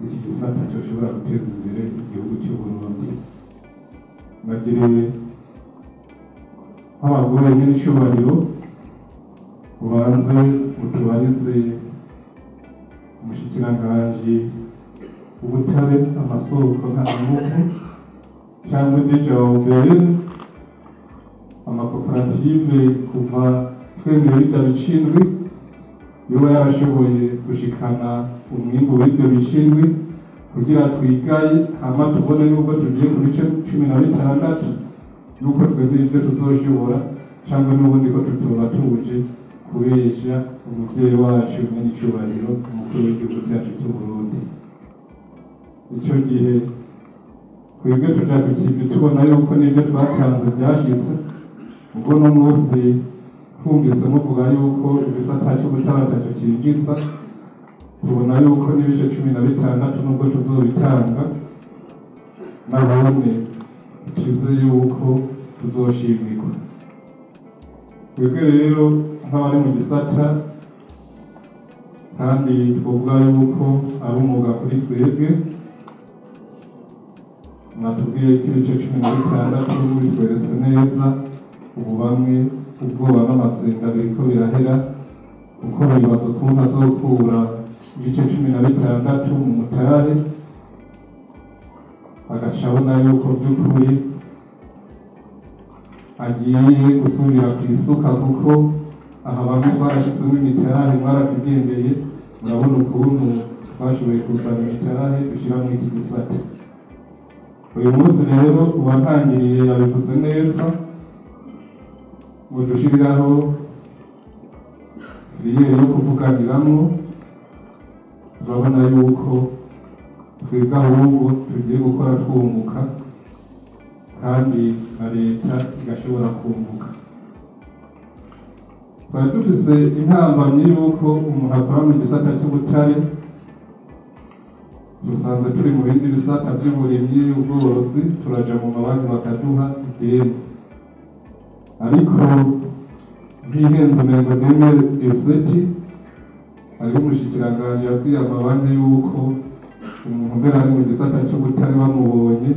iki gisata cyoshobora guteza imbere igihugu cy'u Burundi. Nagiriye nk'abagore n'icyubahiro ubanze utubarize umushikiranganji ubutare amasoko ntangufu cyangwa dijawubere amakoperative kuva twemeye bijya bicindwi yoba yarashoboye gushikana umwimbu w'ibyo bicindwi kugira twigaye hama tubone yuko tugiye ku bice 16 yuko twebwe ibyo tuzoshobora cyangwa n'ubundi ko tutoba tuje kubesha umubyeyi wacu n'icyubahiro umukuru w'igihugu cyacu cy'u Burundi. Icyo gihe twebwe tuja kukivi tubona yuko n'ibyo twatanze byashitse, ubwo no munsi twumvise muvuga yuko igisata cy'ubutabatacu cyinjiza, tubona yuko n'ibice 16 nubwo tuzobitanga nabone tuzi yuko tuzoshimirwa. Twebwe rero nk'abari mu gisata kandi twovuga yuko ari umwuga kuri twebwe, mwatubwiye ko ibice 16 bitweretse neza ubu bamwe ubwoba n'amasenga biriko birahera uko bibaza ukuntu azokura ibice 16 mu mutare, agaca abona yuko by'ukuri agiye gusubira ku isuka, kuko aha bamwe twarashyizemo imitarahe mwaratugendeye, murabona ukuntu twashoboye kuzana imitarahe dushyira muri iki gisata. Uyu munsi rero uwatangiriye yabivuze neza ngo dushiriraho riyeri yo kuvuganiramo. Turabona yuko twebwe ahubwo tugiye gukora twunguka kandi na leta igashobora kunguka. Twari dufise intambamyi yuko umuntu akora mu gisata cy'ubutare, dusanzwe turi mu bindi bisata by'uburimyi ubworozi, turaja mu mabanki bakaduha ideni, ariko nk'ihenze umengo nemere eseti hariho umushikiranganji yabwiye amabanki yuko umuntu mbere ari mu gisata cy'ubutare bamubonye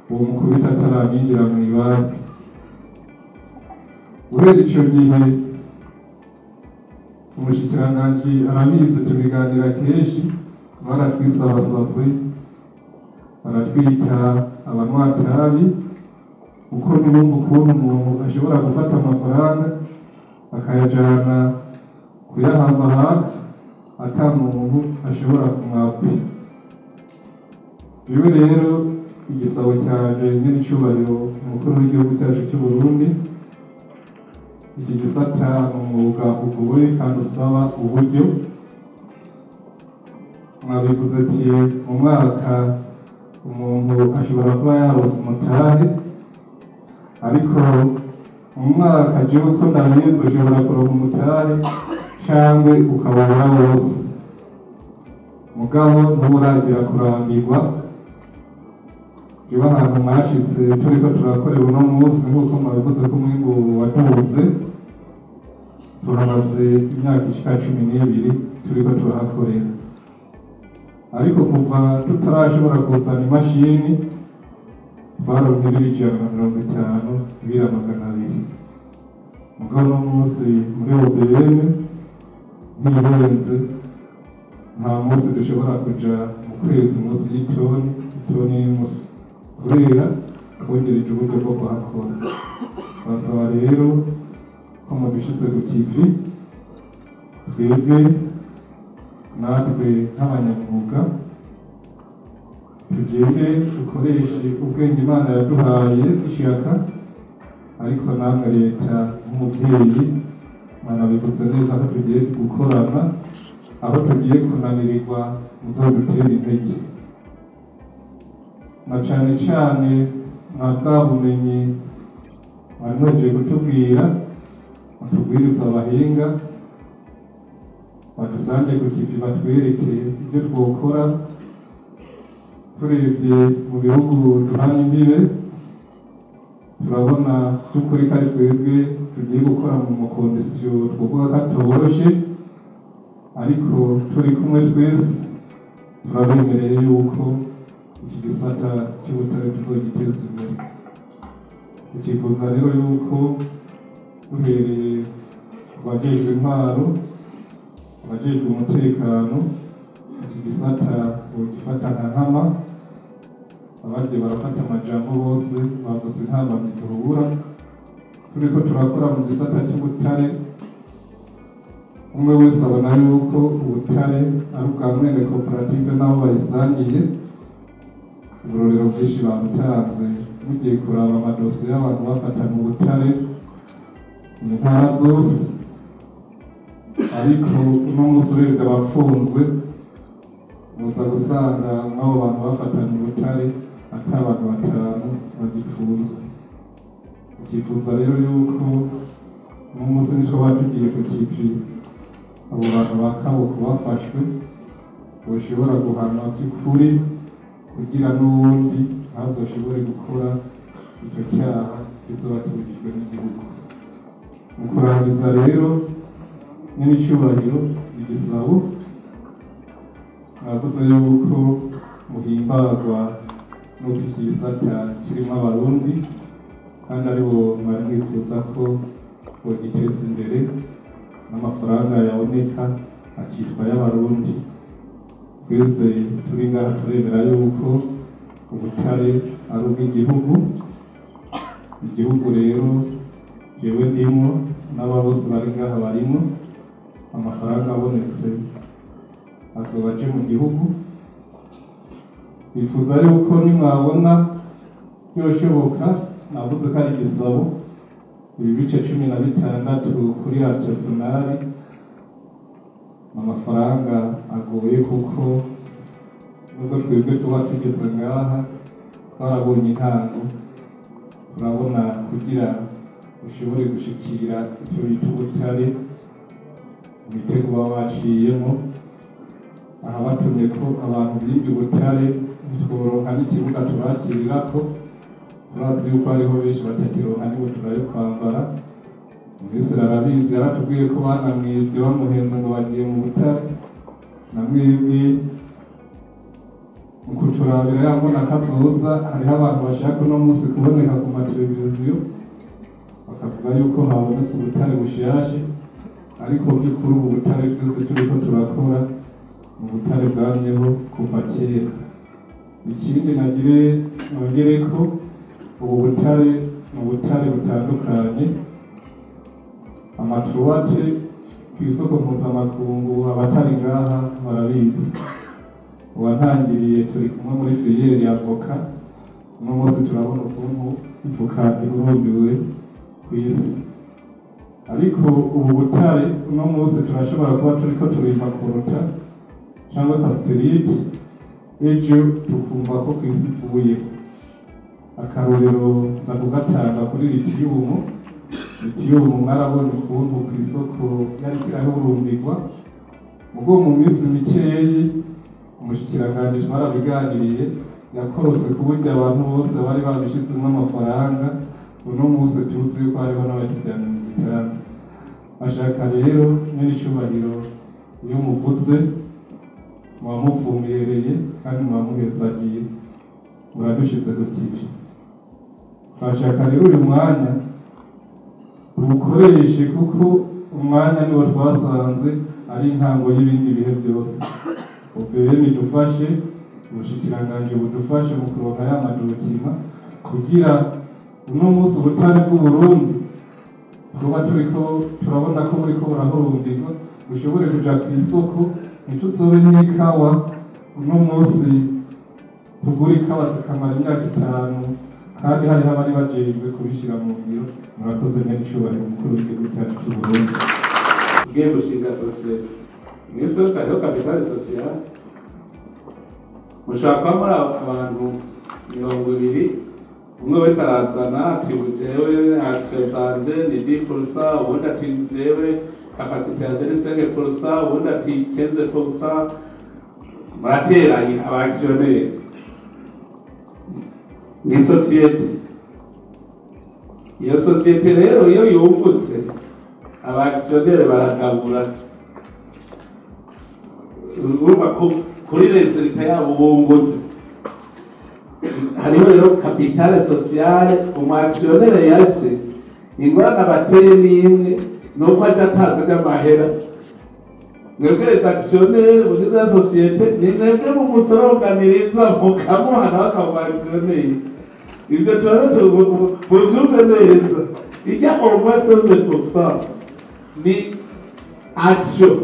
uwo mukubita ataramwinjira mu ibanki. Urera ico gihe umushikiranganji arabizi, tubiganira kenshi, baratwisabasaze baratwita abanwatabi, uko ntibumva ukuntu umuntu ashobora gufata amafaranga akayajana kuyahamba hafi ata muntu ashobora kumwapira. Jewe rero igisabo cyanje n'icyubahiro umukuru w'igihugu cyacu cy'u Burundi, iki gisata umwuga ugoye kandi usaba uburyo. Mwabivuze ati mu mwaka umuntu ashobora kuba yarose umutare, ariko mu mwaka jewe ko ndabizi ushobora kuronka umutare cyangwa ukawubura wose, mugabo ntuburagira kurambirwa. Jewe ahantu mwashitse turiko turakorera uno munsi nk'uko mwabivuze ko umwimbu waduze, turamaze imyaka ishika 12 turiko turahakorera. ariko kuva tutarashobora kuzana imashini twaronke $150 ibira $200. Mugabo no munsi muri OBM ntibirenze, nta munsi dushobora kuja mu kwezi munsi y'itoni n'inusu kubera twongereje uburyo bwo kuhakora. Basaba rero ko mubishize ku kivi, twebwe natwe nk'abanyamwuga tugende dukoreshe ubwenge Imana yaduhaye ishaka, ariko namwe leta nk'umubyeyi mwanabivuze neza ko tugiye gukorana, aho tugiye kunanirirwa muzodutera intege, na cane cane mwa bwa bumenyi mwanoje kutubwira, mutubwiriza abahinga badusange ku kivi batwereke ibyo twokora. Turebye mu bihugu duhana imbibe turabona by'ukuri ko ari twebwe tugiye gukora mu makondisiyo twovuga ko atoroshe, ariko turi kumwe twese turabemereye yuko iki gisata cy'ubutare tuzogiteza imbere. Tukifuza rero yuko duhereye ku bajejwe intwaro, abajejwe umutekano, iki gisata bogifata nka nkama, abandi barafata amajambo bose bavuze intama ntituhura. Turiko turakora mu gisata cy'ubutare, umwe wese abona yuko ubutare ari ubwa mwene koperative n'abo bayisangiye. Uburorero bwinshi bamutanze mugiye kuraba amadosiye y'abantu bafatana ubutare mu ntara zose, ariko uno munsi urebye abafunzwe muza gusanga mw'abo bantu bafatanye ubutare ata abantu 5 bagifunzwe. Tukifuza rero yuko uno munsi nico batugiye ku kivi, abo bantu bakaboko bafashwe boshobora guhanwa by'ukuri, kugira n'uwundi ntazoshobore gukora icyo cyaha kizoba kibujijwe n'igihugu. Mu kurangiza rero n'icyubahiro igisabo, navuze yuko muhimbazwa n'uko iki gisata kirimo abarundi, kandi aribo mwari mwifuza ko bogiteza imbere n'amafaranga yaboneka akitwa y'abarundi. Twese turi ngaha turemera yuko ubutare ari ubw'igihugu. Igihugu rero jewe ndimo n'aba bose bari ngaha barimo, amafaranga abonetse azoba aje mu gihugu. Bifuza yuko nimwabona byoshoboka, navuze ko ari igisabo, ibi bice 16 kuri artesanali amafaranga agoye, kuko nubwo twebwe tuba tugeze ngaha twarabonye intango, turabona kugira ushobore gushikira icyo bita ubutare imitego baba baciyemo. Aha batumye ko abantu bibye ubutare ntitworoha n'ikibuga tubakirirako, turazi yuko hariho benshi batakironka n'ibutura yo kwambara. Umwisira arabizi, yaratubwiye ko banamwibye bamuhenze ngo bagiye mu butare. Namwibwe mu kuturabira yambona kazoza, hariho abantu bashaka uno munsi kuboneka ku mateleviziyo bakavuga yuko habonetse ubutare bushashe, ariko by'ukuri ubu butare twese turiko turakora mu butare bwamyeho kuva kera. Ikindi nagire nongereko, ubu butare mu butare butandukanye. Amatuwate ku isoko mpuzamakungu abatari ngaha barabizi. Uwantangiriye turi kumwe muri filiere ya avoka, uno munsi turabona ukuntu ivoka ihurumbiwe ku isi. Ariko ubu butare uno munsi turashobora kuba turiko turima kuruta cyangwa casterite, ejo tukumva ko ku isi ivuye. Akarorero ndakugatanga kuri litiyumu. Litiyumu mwarabonye ukuntu ku isoko yari kirahurumbirwa, ubwo mu minsi mikeyi umushikiranganji twarabiganiriye yakorotse ku buryo abantu bose bari babishizemo amafaranga. Uno munsi tuzi yuko hariho n'abakijyana mu giterane. Bashaka rero n'icyubahiro iyo muvuze muwamuvumbereye kandi muwamuhezagiye muradushize dutivi twashaka rero uyu mwanya tuwukoreshe kuko umwanya niwo twasanze ari intango y'ibindi bihe byose OPM idufashe ubushikiranganji budufashe mu kuronka ya madokima kugira uno munsi ubutare bw'Uburundi tuba turabona ko buriko burahurumbirwa bushobore kuja ku isoko ntituzobe n'ikawa uno munsi tugura ikawa zikamara imyaka 5 kandi hariho abari bajejwe kubishyira mu ngiro murakoze n'icyubahiro umukuru w'igihugu cyacu cy'Uburundi ugiye gushinga sosiyete niyo sosiyete hariho kapitali sosiyale mushaka muri abantu 20 umwe wese arazana ati jewe action zanje ni 10%, ubundi ati jewe kapasite yanje ni 5%, ubundi ati 15%, murateranye abaktioneri ni sosiyete. Iyo sosiyete rero iyo yungutse abaktioneri baragabura urumva ko kuri resulta yabo bungutse. Hariho rero kapitale sosiyale umwaktionere yaje ingorane bateye n'imwe nuko aja ataza ry'amahera mwebwe les actionnaires muri za sosiyete ni mwebwe mumusoronganiriza mukamuha nawe akabaktioneri ivyo tuba tuvuze neza ijya over 70% ni action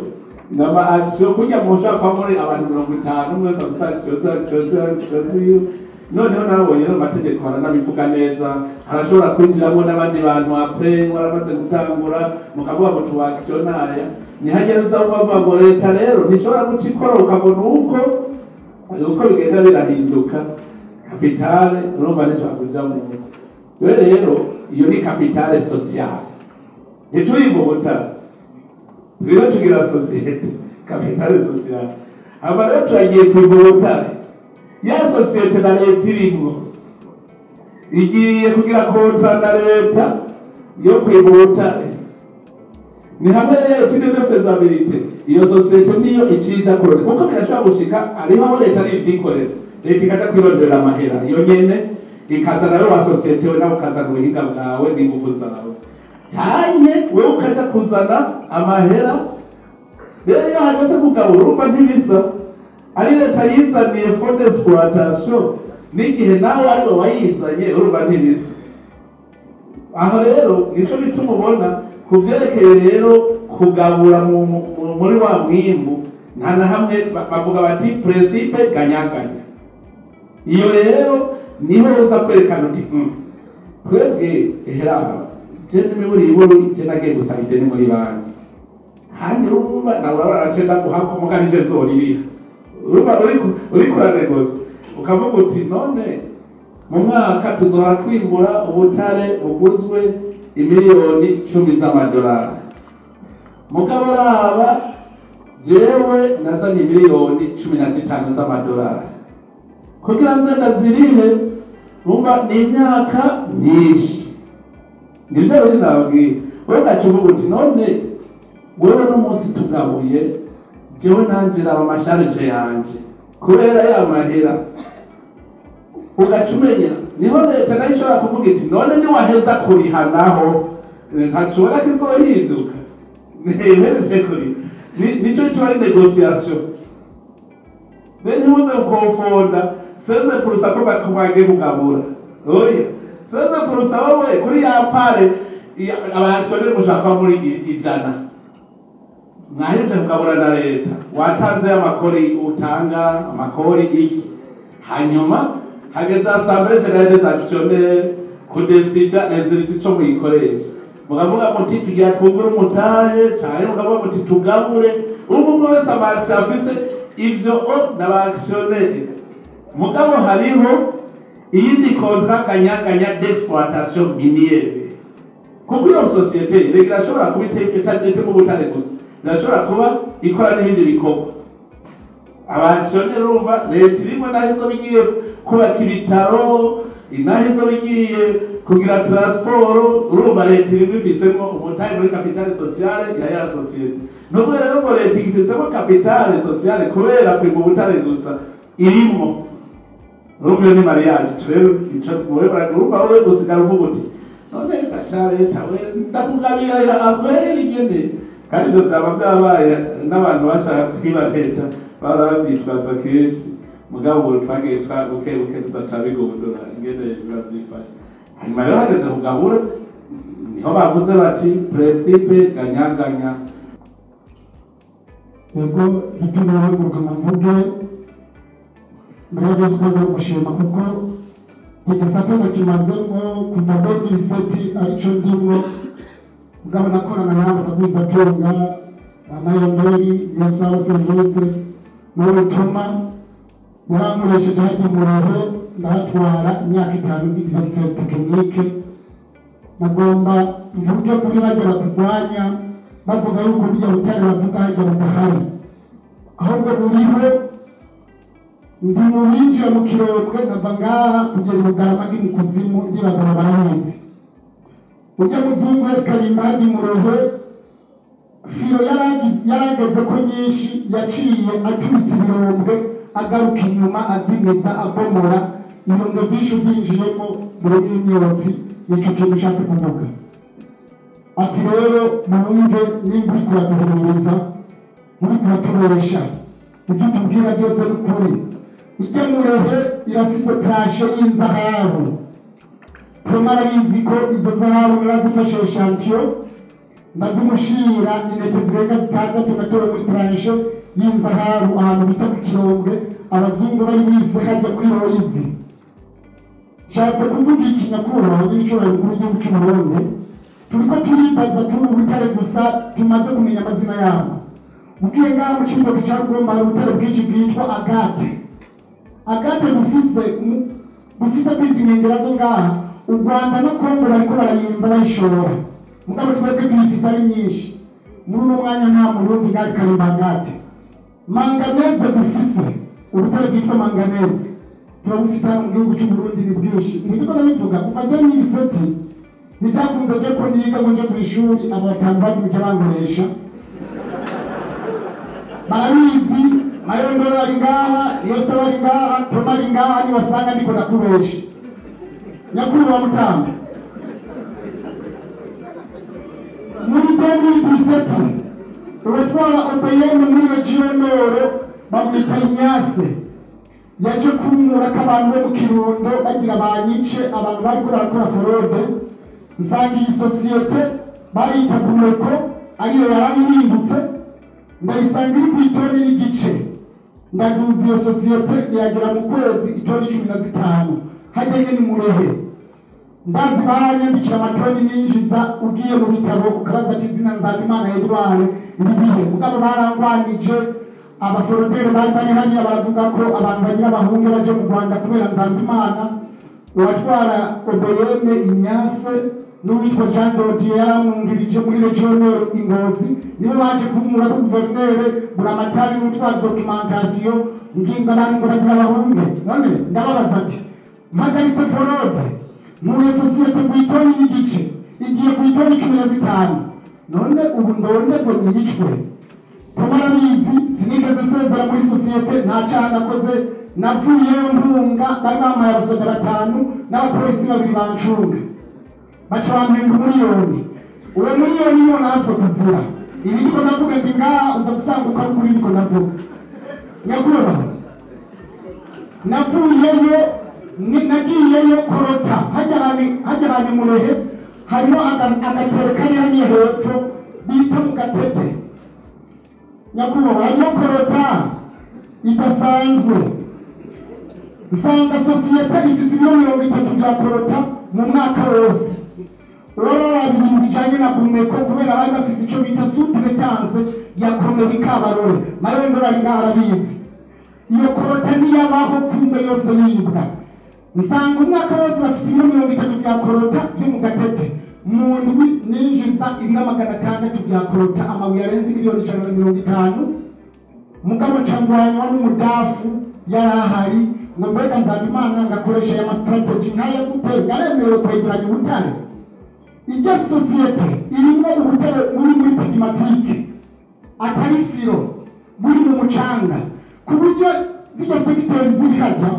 nama action kujya mushaka muri abantu 50 mwese action noneho nabonye no mategeko baranabivuga neza harashobora kwinjiramo n'abandi bantu apre waramaze gutangura mukavuga ngo tuwaktionnaire ni hagera uzavuga ngo leta rero ntishobora gucikora ukabona uko bigenda birahinduka kapitale urumva nishobora kuja mu rero iyo ni kapitale sociale ntituri mu butare rero tugira sosiyete kapitale sociale aba rero turagiye kwiga ubutare ya sosiyete na leta irimo igiye kugira kontra na leta yo kwiga ubutare ni hamwe rero turi no fezabilite iyo sosiyete niyo iciza kurore kuko birashobora gushika ariho aho leta n'izikorera leta ikaja kwirondera amahera iyo nyene ikazana rero wa sosiyete we nawe ukazana ubuhinga bwawe n'ingufu zawe kanye wewe ukaja kuzana amahera rero iyo hageze kugabura urumva ntibisa ari leta yizaniye fond d'exploitation n'igihe nawe ari bo bayizanye urumva ntibisa aho rero nico bituma ubona ku vyerekeye rero kugabura muri wa mwimbu nta na hamwe bavuga bati principe ganyaganya iyo rero niho uza kwerekana uti twebwe ehera jene miburi iburu jene agiye gusaba ideni muri banki kandi urumva nawe urabona guhakomoka nije nzoririha urumva uri kuranegoza ukavuga uti none mu mwaka tuzohora twimbura ubutare buguzwe imiliyoni 10 z'amadolari mugabo raba jewe nazanye imiliyoni 15 z'amadolari kugira ngo ndazirihe urumva ni imyaka myinshi nivyo biri nabwiye wewe ugacuvuga uti none wewe n'umunsi tugabuye jewe nanje raba amasharije yanje kubera ya mahera ugacumenya niho leta nayo ishobora kuvuga iti none niwaheza kurihanaho ntashobora kizohinduka ntihereje kuri nico tuba ari negociation bene muze gukonfonda seze kurusa ko bakumwage kugabura oya seze kurusa wowe kuri ya pare abashore mushaka muri ijana mwaheze kugabura na leta watanze amakori utanga amakori iki hanyuma hageze assemblée générale des actionnaires kudesida neziriti cyo muyikoresha mukavuga muti tugira twungure umutahe cyane mukavuga muti tugabure ubu wese amaservice ivyo n'abactionnaire mugabo hariho iyindi contrat ganyaganya d'exploitation minière kuko iyo societe irashobora kubitekeza ndetse mu butare gusa irashobora kuba ikora n'ibindi bikorwa abactionnaire urumva leta irimo nahizo bigiye kubaka ibitaro inaha izo igiye kugira transport urumva leta irimo ifisemo umutahe muri kapitale sociale ya ya sosiyete nubwo rero ngo leta ifisemo kapitale sociale kubera kwigwa ubutare gusa irimo urumva iyo ni mariage rero urumva wowe gusigara uvuga uti none gasha leta we ndakugabira akweri igende kandi ibyo byaba byabaye n'abantu bashaka kwiba leta barabyitwaza kenshi mugabo ubu twagiye buke tudatabigondora ingene biba byifashe hanyuma rero hageze kugabura niho bavuze bati principe ganyaganya yego igituma bahaguruka mu mvuge mbere yo gushima kuko igisata ngo kimazemo kuva 2007 arico ndimo mugabo nakorana nabo bakwizatunga amayondori ya South Africa n'ubutuma murankoresheje hajya umuroho ndahatwara imyaka 5 nzitiza tekinike mugomba mvuge kuri bajya bakurwanya bavuga yuko bijya butari bavuga hajya budahari ahubwo buriho ndi mu binjira mu kirokwe nkava ngaha kugera Bugarama ndi mu kuzimu ndibagara barahinze ujya muzungu karimba hajya umuroho firo yarageze ko nyinshi yaciye acubise ibirombwe agaruka inyuma azimeza abomora ibirungo byinshi byinjiyemo muri imyotsi nicyo kintu ushatse kuvuga ati rero murumve nimba uri kuraduhumuriza muri kuraturesha ibyo tubwira byose n'ukuri ijya murehe irafise kashe y'inzahabu tomara bizi ko izo zahabu narazifashe echantiyo ndazimushira intete zirenga 6 natora muri tranche y'inzahabu ahantu bita ku Kirombwe abazungu bari bise hajya kuri Royizi nshatse kuvuga iki nyakubahwa n'inshuro y'umukuru w'igihugu cy'u Burundi turiko turibaza turi ubutare gusa tumaze kumenya amazina yabo ubwiye ngaho mu Cibitoke ca Rugomba hari ubutare bwinshi bwitwa agate bufise kwizinyengera zo ngaha u Rwanda no Kongo bariko barayimba bayishora mugabo twebwe tuyifise ari nyinshi muri uno mwanya nta Murundi ngari karimba agate manganeze dufise ubutare bwitwa manganeze turabufise mu gihugu cy'u Burundi ni bwinshi niko nabivuga umaze n'iseti nitakunze je ko niga ngo nje ku ishuri abo batanu bari mu cyabangoresha barabizi mayondora ari ngaha yose bari ngaha toma ari ngaha ni wasanga ndiko nakubesha nyakuru wa Mutamba muri 2017 uratwara OPM muri regionoro bamwita Inyase yaje kumura k'abantu bo mu Kirundo bagira banyice abantu bariko barakora forode nsanga iyi sosiyete bayita Kumeko ariyo yarabihindutse ndayisanga iri ku itoni n'igice ndaduza iyo sosiyete iragera mu kwezi itoni 15 hajyanye ni murehe ndazi baranyandikira amatoni ninjiza ugiye mu bitabo ukabaza ati izina Nzabimana Edouard ibihe mugabo barangwanije abaforodere bari hariya baravuga ko abantu bagira abahungu baje mu Rwanda kubera Nzabimana uwatwara OBM Inyase n'uwitwa Jean Dodier yaramwungirije muri regional Ingozi nibo baje kumura ku guverineri buramatari n'utwara documentation ngingo abantu ngo bagira abahungu none ndababaza ati mpagaritse forode muri sosiyete ku itoni n'igice igiye ku itoni 15 none ubu ndondezwe nyicwe tomara bizi sinigeze nsezera muri sosiyete nta cyaha nakoze navuyeyo mpunga bari bamaye abasoda 5 n'abapolisi 2 bancunga baca bampemba miliyoni uwo miliyoni niyo natwe kuvura ibi niko navuga ndi ngaha uza gusanga ukuri niko navuga nyakubahwa navuyeyo nagiyeyo korota hajyarani murehe hariho agatero kari hariya hepfo bita mu Gatete nyakubahwa hariyo korota idasanzwe nsanga sosiyete ifite ibiro 30 bya korota mu mwaka wose urabona ibintu bijyanye na Kumeko kubera bari bafite icyo bita sous-traitance ya Kumeko Kabarore mayondora ngaha arabizi iyo korota niyabaho kumbe yose yibwa nsanga umwaka wose bafite ibiro 30 bya korota byo mu Gatete mu ndwi ninjiza ibiro 600 bya korota amabuye arenze miliyoni 150 mugabo cangwanywa n'umudafu yarahari ngo mbega Nzabimana ngakoresha aya masitrategi nk'aya gute ngaremerewe kwegeranya ubutare. Iryo sosiyete irimo ubutare buri muri pedimatike atari firo buri mu mucanga, ku buryo zirya segiteri ziri hajya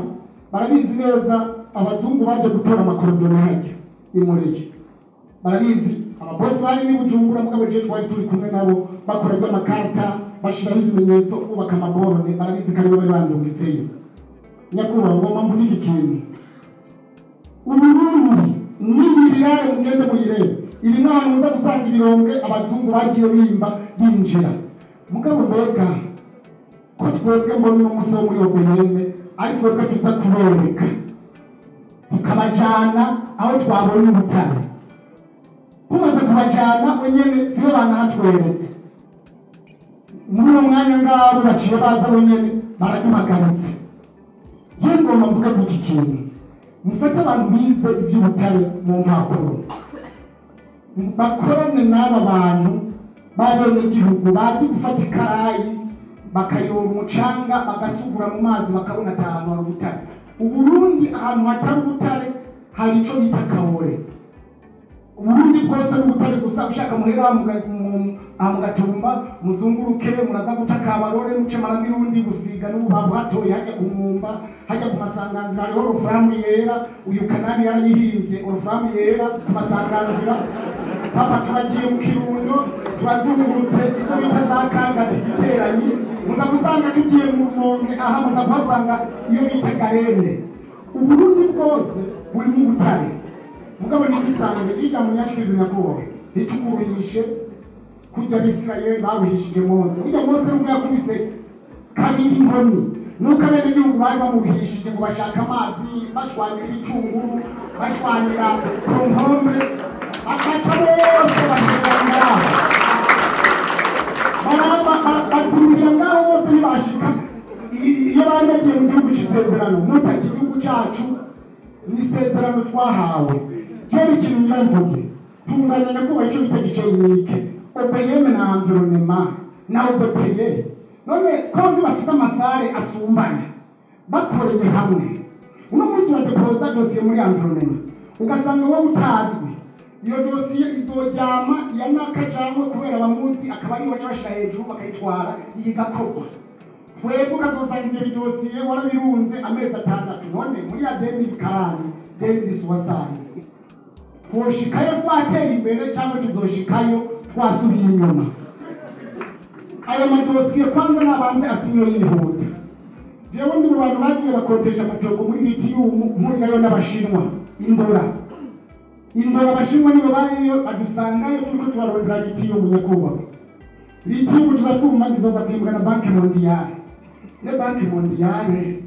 barabizi neza. Abazungu baje gutora amakorodoni hajya imureke barabizi, ababosi bari ni Bujumbura mugabo je twari turi kumwe nabo bakora amakarita bashiraho ibimenyetso kubaka amaborone, barabizi ko aribo bari bandungitseyo. Nyakubahwa ngomba mvuga iki kintu, Uburundi n'ibirare mugende muyirebe, iri n'ahantu muza gusanga ibironge abazungu bagiye bimba binjira. Mugabo mbega ko twebwe mbona n'umunsi wo muri Obeyeme ari twebwe tuza kubereka tukabajana aho twabonye ubutare, tumaze kubajana wenyene sibo banahatweretse. Muri uwo mwanya ngabo baciye baza wenyene baraduhagaritse. Je ngomba mvuga ku iki kintu, mufate abantu bize iby'ubutare mu mpapuro, bakorane n'aba bantu b'abenegihugu bazi gufata ikarayi bakayora umucanga bagasugura mu mazi bakabona ahantu hari ubutare. Uburundi ahantu hatari ubutare hari icyo bita Kahore. Uburundi bwose n'ubutare gusa, ushaka muhera mugatumba muzunguruke muraza guca Kabarore muce Maramirundi gusiga n'ububabu hatoye hajya kumumba hajya ku masanganzira hariho orofuramu yera. Uyu Kanani yarayihimbye orofuramu yera ku masanganzira. Papa turagiye mu Kirundo turazungurutse icyo bita za Kangati Giteranyi, muza gusanga tugiye mu Rumonge aha muza kuhasanga iyo bita Garende. Uburundi bwose buri mu butare mugabo n'igisanzwe kijya mu nyashikirizo nyakubahwa ntitukuruhishe kujya Abisirayeli baruhishije Mose. Ujya Mose n'ubwo yakubise kabiri inkoni nuko abenegihugu bari bamuhishije ngo bashaka amazi bashwanira ibitunguru bashwanira ku nkombe bakaca bose bakurira ngaho bose ntibashika. Iyo bari bagiye mu gihugu cy'isezerano, mutaki igihugu cyacu n'isezerano twahawe. Cyari ikintu nyamvuge tunganya nyakubahwa icyo bita gishenike Obeyeme na environnement na Obepeye. None konzi bafise amasare asumbanya bakoreye hamwe, uno munsi badepoza dosiye muri environnement ugasanga wowe utazwi, iyo dosiye izojyama ya nakajamwe kubera bamuzi akaba ari baca bashira hejuru bakayitwara yigakorwa. Twebwe ukazosanga ibyo bidosiye warabirunze amezi 6. None muri ya 2040 2060 twoshikayo twatera imbere cyangwa tuzoshikayo twasubiye inyuma? Aya madosiye kwanza nabanze asinyo yihuta. Jewe ndi mu bantu bagiye bakotesha amatongo muri litiyumu mpurirayo n'Abashinwa indora Abashinwa nibo bariyo adusangayo turiko tubarondera litiyumu nyakubahwa. Litiyumu tuzatwuma ngizoza kwimbwa na Banki Mondiale. Ne Banki Mondiale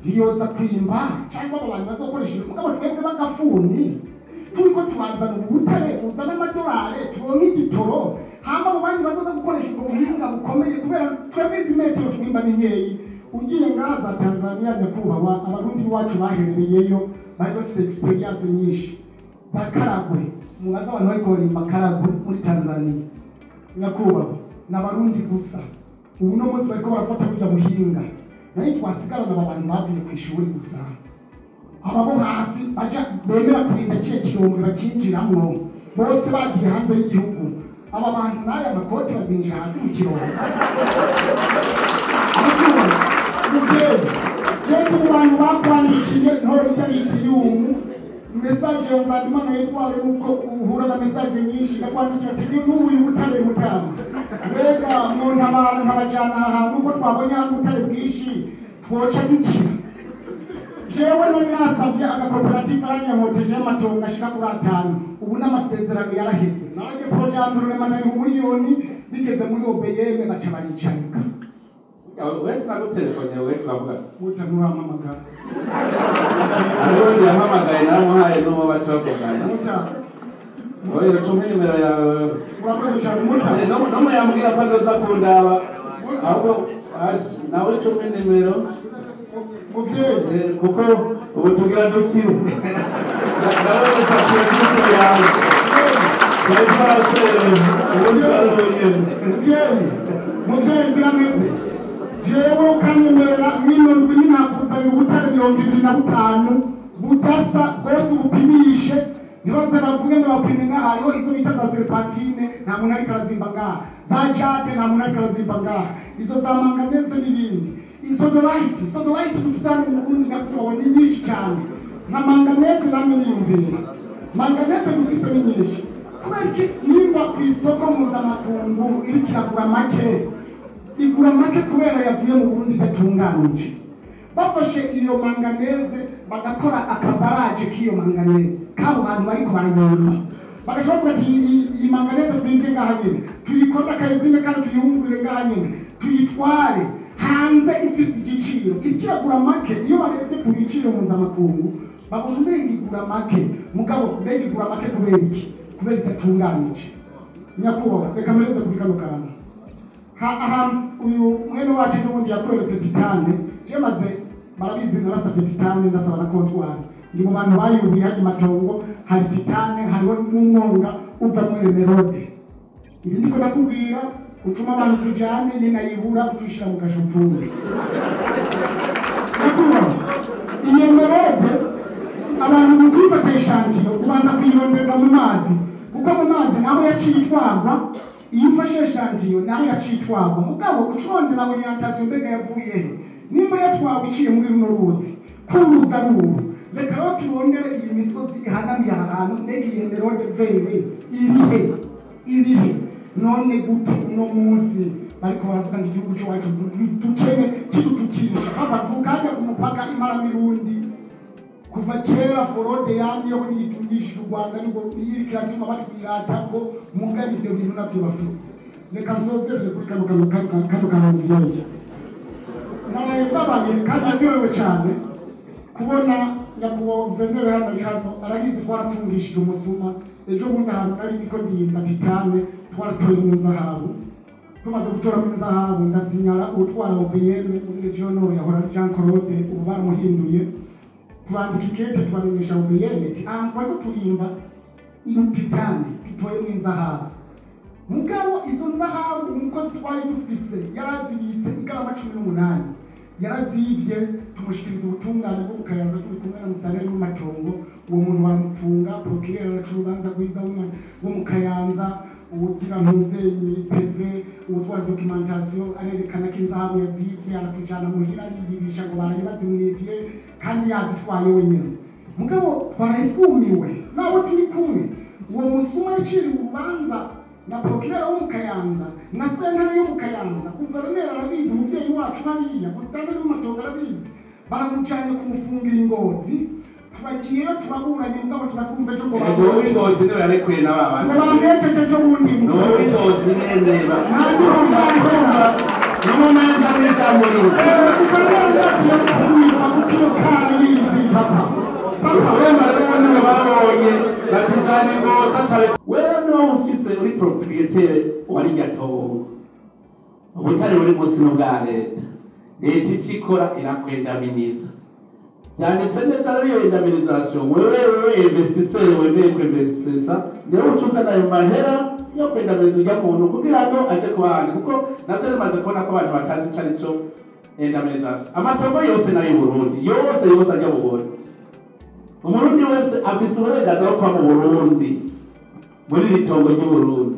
ntiyoza kwimba cyangwa abantu bazokoresha mugabo twebwe bagafuni turiko twazana ubutare uzana amadolari turonka igitoro hamba mu bandi bazoza gukoresha ubuhinga bukomeye kubera twebwe izi metero twimba ni nkeyi. Ugiye ngaza Tanzania nyakubahwa abarundi bacu baherereyeyo bari bafite experience nyinshi. Bakaragwe mwaza abantu bariko barimba Karagwe muri Tanzania nyakubahwa n'abarundi gusa. Ubu no munsi bariko barafata kujya muhinga nayo twasigarana abantu bavuye ku ishuri gusa. Ababo hasi baja bemera kurinda kiye kirombe bakinjiramwo bose bagiye hanze y'igihugu. Aba bantu n'aya makoti bazinjira hasi mu kirombe. Yesu mu bantu bakwandikiye ntore cy'itiyumu message ya Nzabimana yitware nuko uhura na message nyinshi nakwandikira ati n'ubu ubutare mutama mbega umuntu abantu nkabajyana ahantu uko twabonye ubutare bwinshi twoca dukira. Jewe none nasabye agakoperative aranyamoteje amatongo ashika kuri 5 ubu n'amasezerano yaraheze nanjye project runema na miliyoni bigeze muri Obeyeme baca baricanika. Wese nagutelefone wewe twavuga mutanura amamagara ariyo yahamagaye namuhaye no bacakogana oyo tumwe nimero yawe urakoze cyane muta no yambwira ko azoza kundaba ahubwo nawe tumwe nimero kuko ubu tugira dukiwe nawe utakiye yawe mugende ngira meze jewe ukanyemerera mwino ntabwo bakakuzanira ubutare 25 budasa bwose ubupimishe nibaze bavuge ngo bapime ngaha hariho izo bita za serpentine nta muntu ariko arazimba ngaha za jade nta muntu ariko arazimba ngaha izo za manganese n'ibindi isodolite dusanga mu Burundi nyakubahwa ni nyinshi cyane nka manganese namwe niyumvira manganese dufite ni nyinshi kubera iki nimba ku isoko mpuzamakungu iri kiragura make igura make kubera yavuye mu Burundi idatunganije bafashe iyo manganese bagakora akabaraje k'iyo manganese kabo bantu bariko barayumva bagashobora kugira ati iyi manganese twinjiye ngaha nyene tuyikora akayizine kandi tuyihungurire ngaha nyene tuyitware hanze ifite igiciro ikiragura make iyo barebye ku biciro mpuzamakungu babona mbega igura make mugabo mbega igura make kubera iki kubera idatunganije nyakubahwa reka mpereze kuri kano kantu ahantu uyu mwene wacu n'ubundi yakweretse titane yamaze barabizi narasabye titane ndasaba na kontwari ndi mu bantu bayubiye hadi matongo hari titane hariho n'umwonga uva mu emerode ibi ndiko ndakubwira utuma abantu tujyane ninayibura utishira mu gashupfuye iyo emerode abantu mu kwifata ishantiyo ubanza kuyirondeza mu mazi kuko mu mazi naho yaciye itwarwa iyo ufashe ishantiyo naho yaciye itwarwa mugabo ucondera orientation mbega yavuye he nimba yatwawe iciye muri runo ruzi kuruza ruru reka rero tubonere iyi misozi ihanamiye ahantu mbega iyi emerode vere irihe none gute uno munsi bariko baravuga ngo igihugu cyacu dukene kidutukisha bavukanye ku mupaka Imara-Mirundi kuva kera forode yamye yo yitungishije u Rwanda nibwo yikiratuma batwirata ko mugabe ibyo bintu nabyo bafise reka nzobere kuri kano muvyeyi nabaye kandi aryohewe cyane kubona nyakubahwa guverineri hano ari hano aragize twarapfungishije umusuma ejo bundi ahantu nari ndiko ndimba titane twaratoye mu zahabu tumaze gutora mu zahabu ndasinyara utwara OBM muri region yahora Jean Claude ubu baramuhinduye twandika ikete tubamenyesha OBM ati twari turimba iyo titane tutoye mu zahabu mugabo izo zahabu umukozi twari dufise yarazibitse igarama 18 yarazibye tumushikiriza ubutungane bwo Kayanza turi kumwe na Musare mu matongo uwo muntu bamufunga procureur aracurubanza kwiza wo mu Kayanza ubugira mpuzenyi PV ubutwara documentation arerekana ko inzahabu yazibye arakujana muhira yibisha ngo barayibazimwivye kandi yazitwaye wenyine mugabo twarayitwumiwe nabo turi kumwe uwo musuma yaciriwe urubanza na procureur wo mu Kayanza na sentare yo mu Kayanza guverineri arabizi umuvyeyi wacu bariya musitani w'amatongo arabizi baramujanye kumufungira ingozi tubagiyeyo turaburanye mugabo tubakumva cyo ngo ingozi niwe yarekuye n'ababandi bamwecece cyo bundi ingozi nene wewe no ufise uri propriétaire wari gatongo ubutare buri munsi n'ubwa leta leta icikora irakwendaminiza byanditse neza ariyo indemnisation wewe investisseur wemeye kwinvestisa niyo ucuzana ayo mahera yo kwendaminiza ujya muntu kugira ngo aje kubana kuko natwe rimaze kubona ko abantu batazi icyo ari cyo indemnisation amatongo yose nayo Burundi yose ajya mu Burundi umurundi wese afite uburenganzira bwo kuba mu Burundi muri iri tongo ry'u Burundi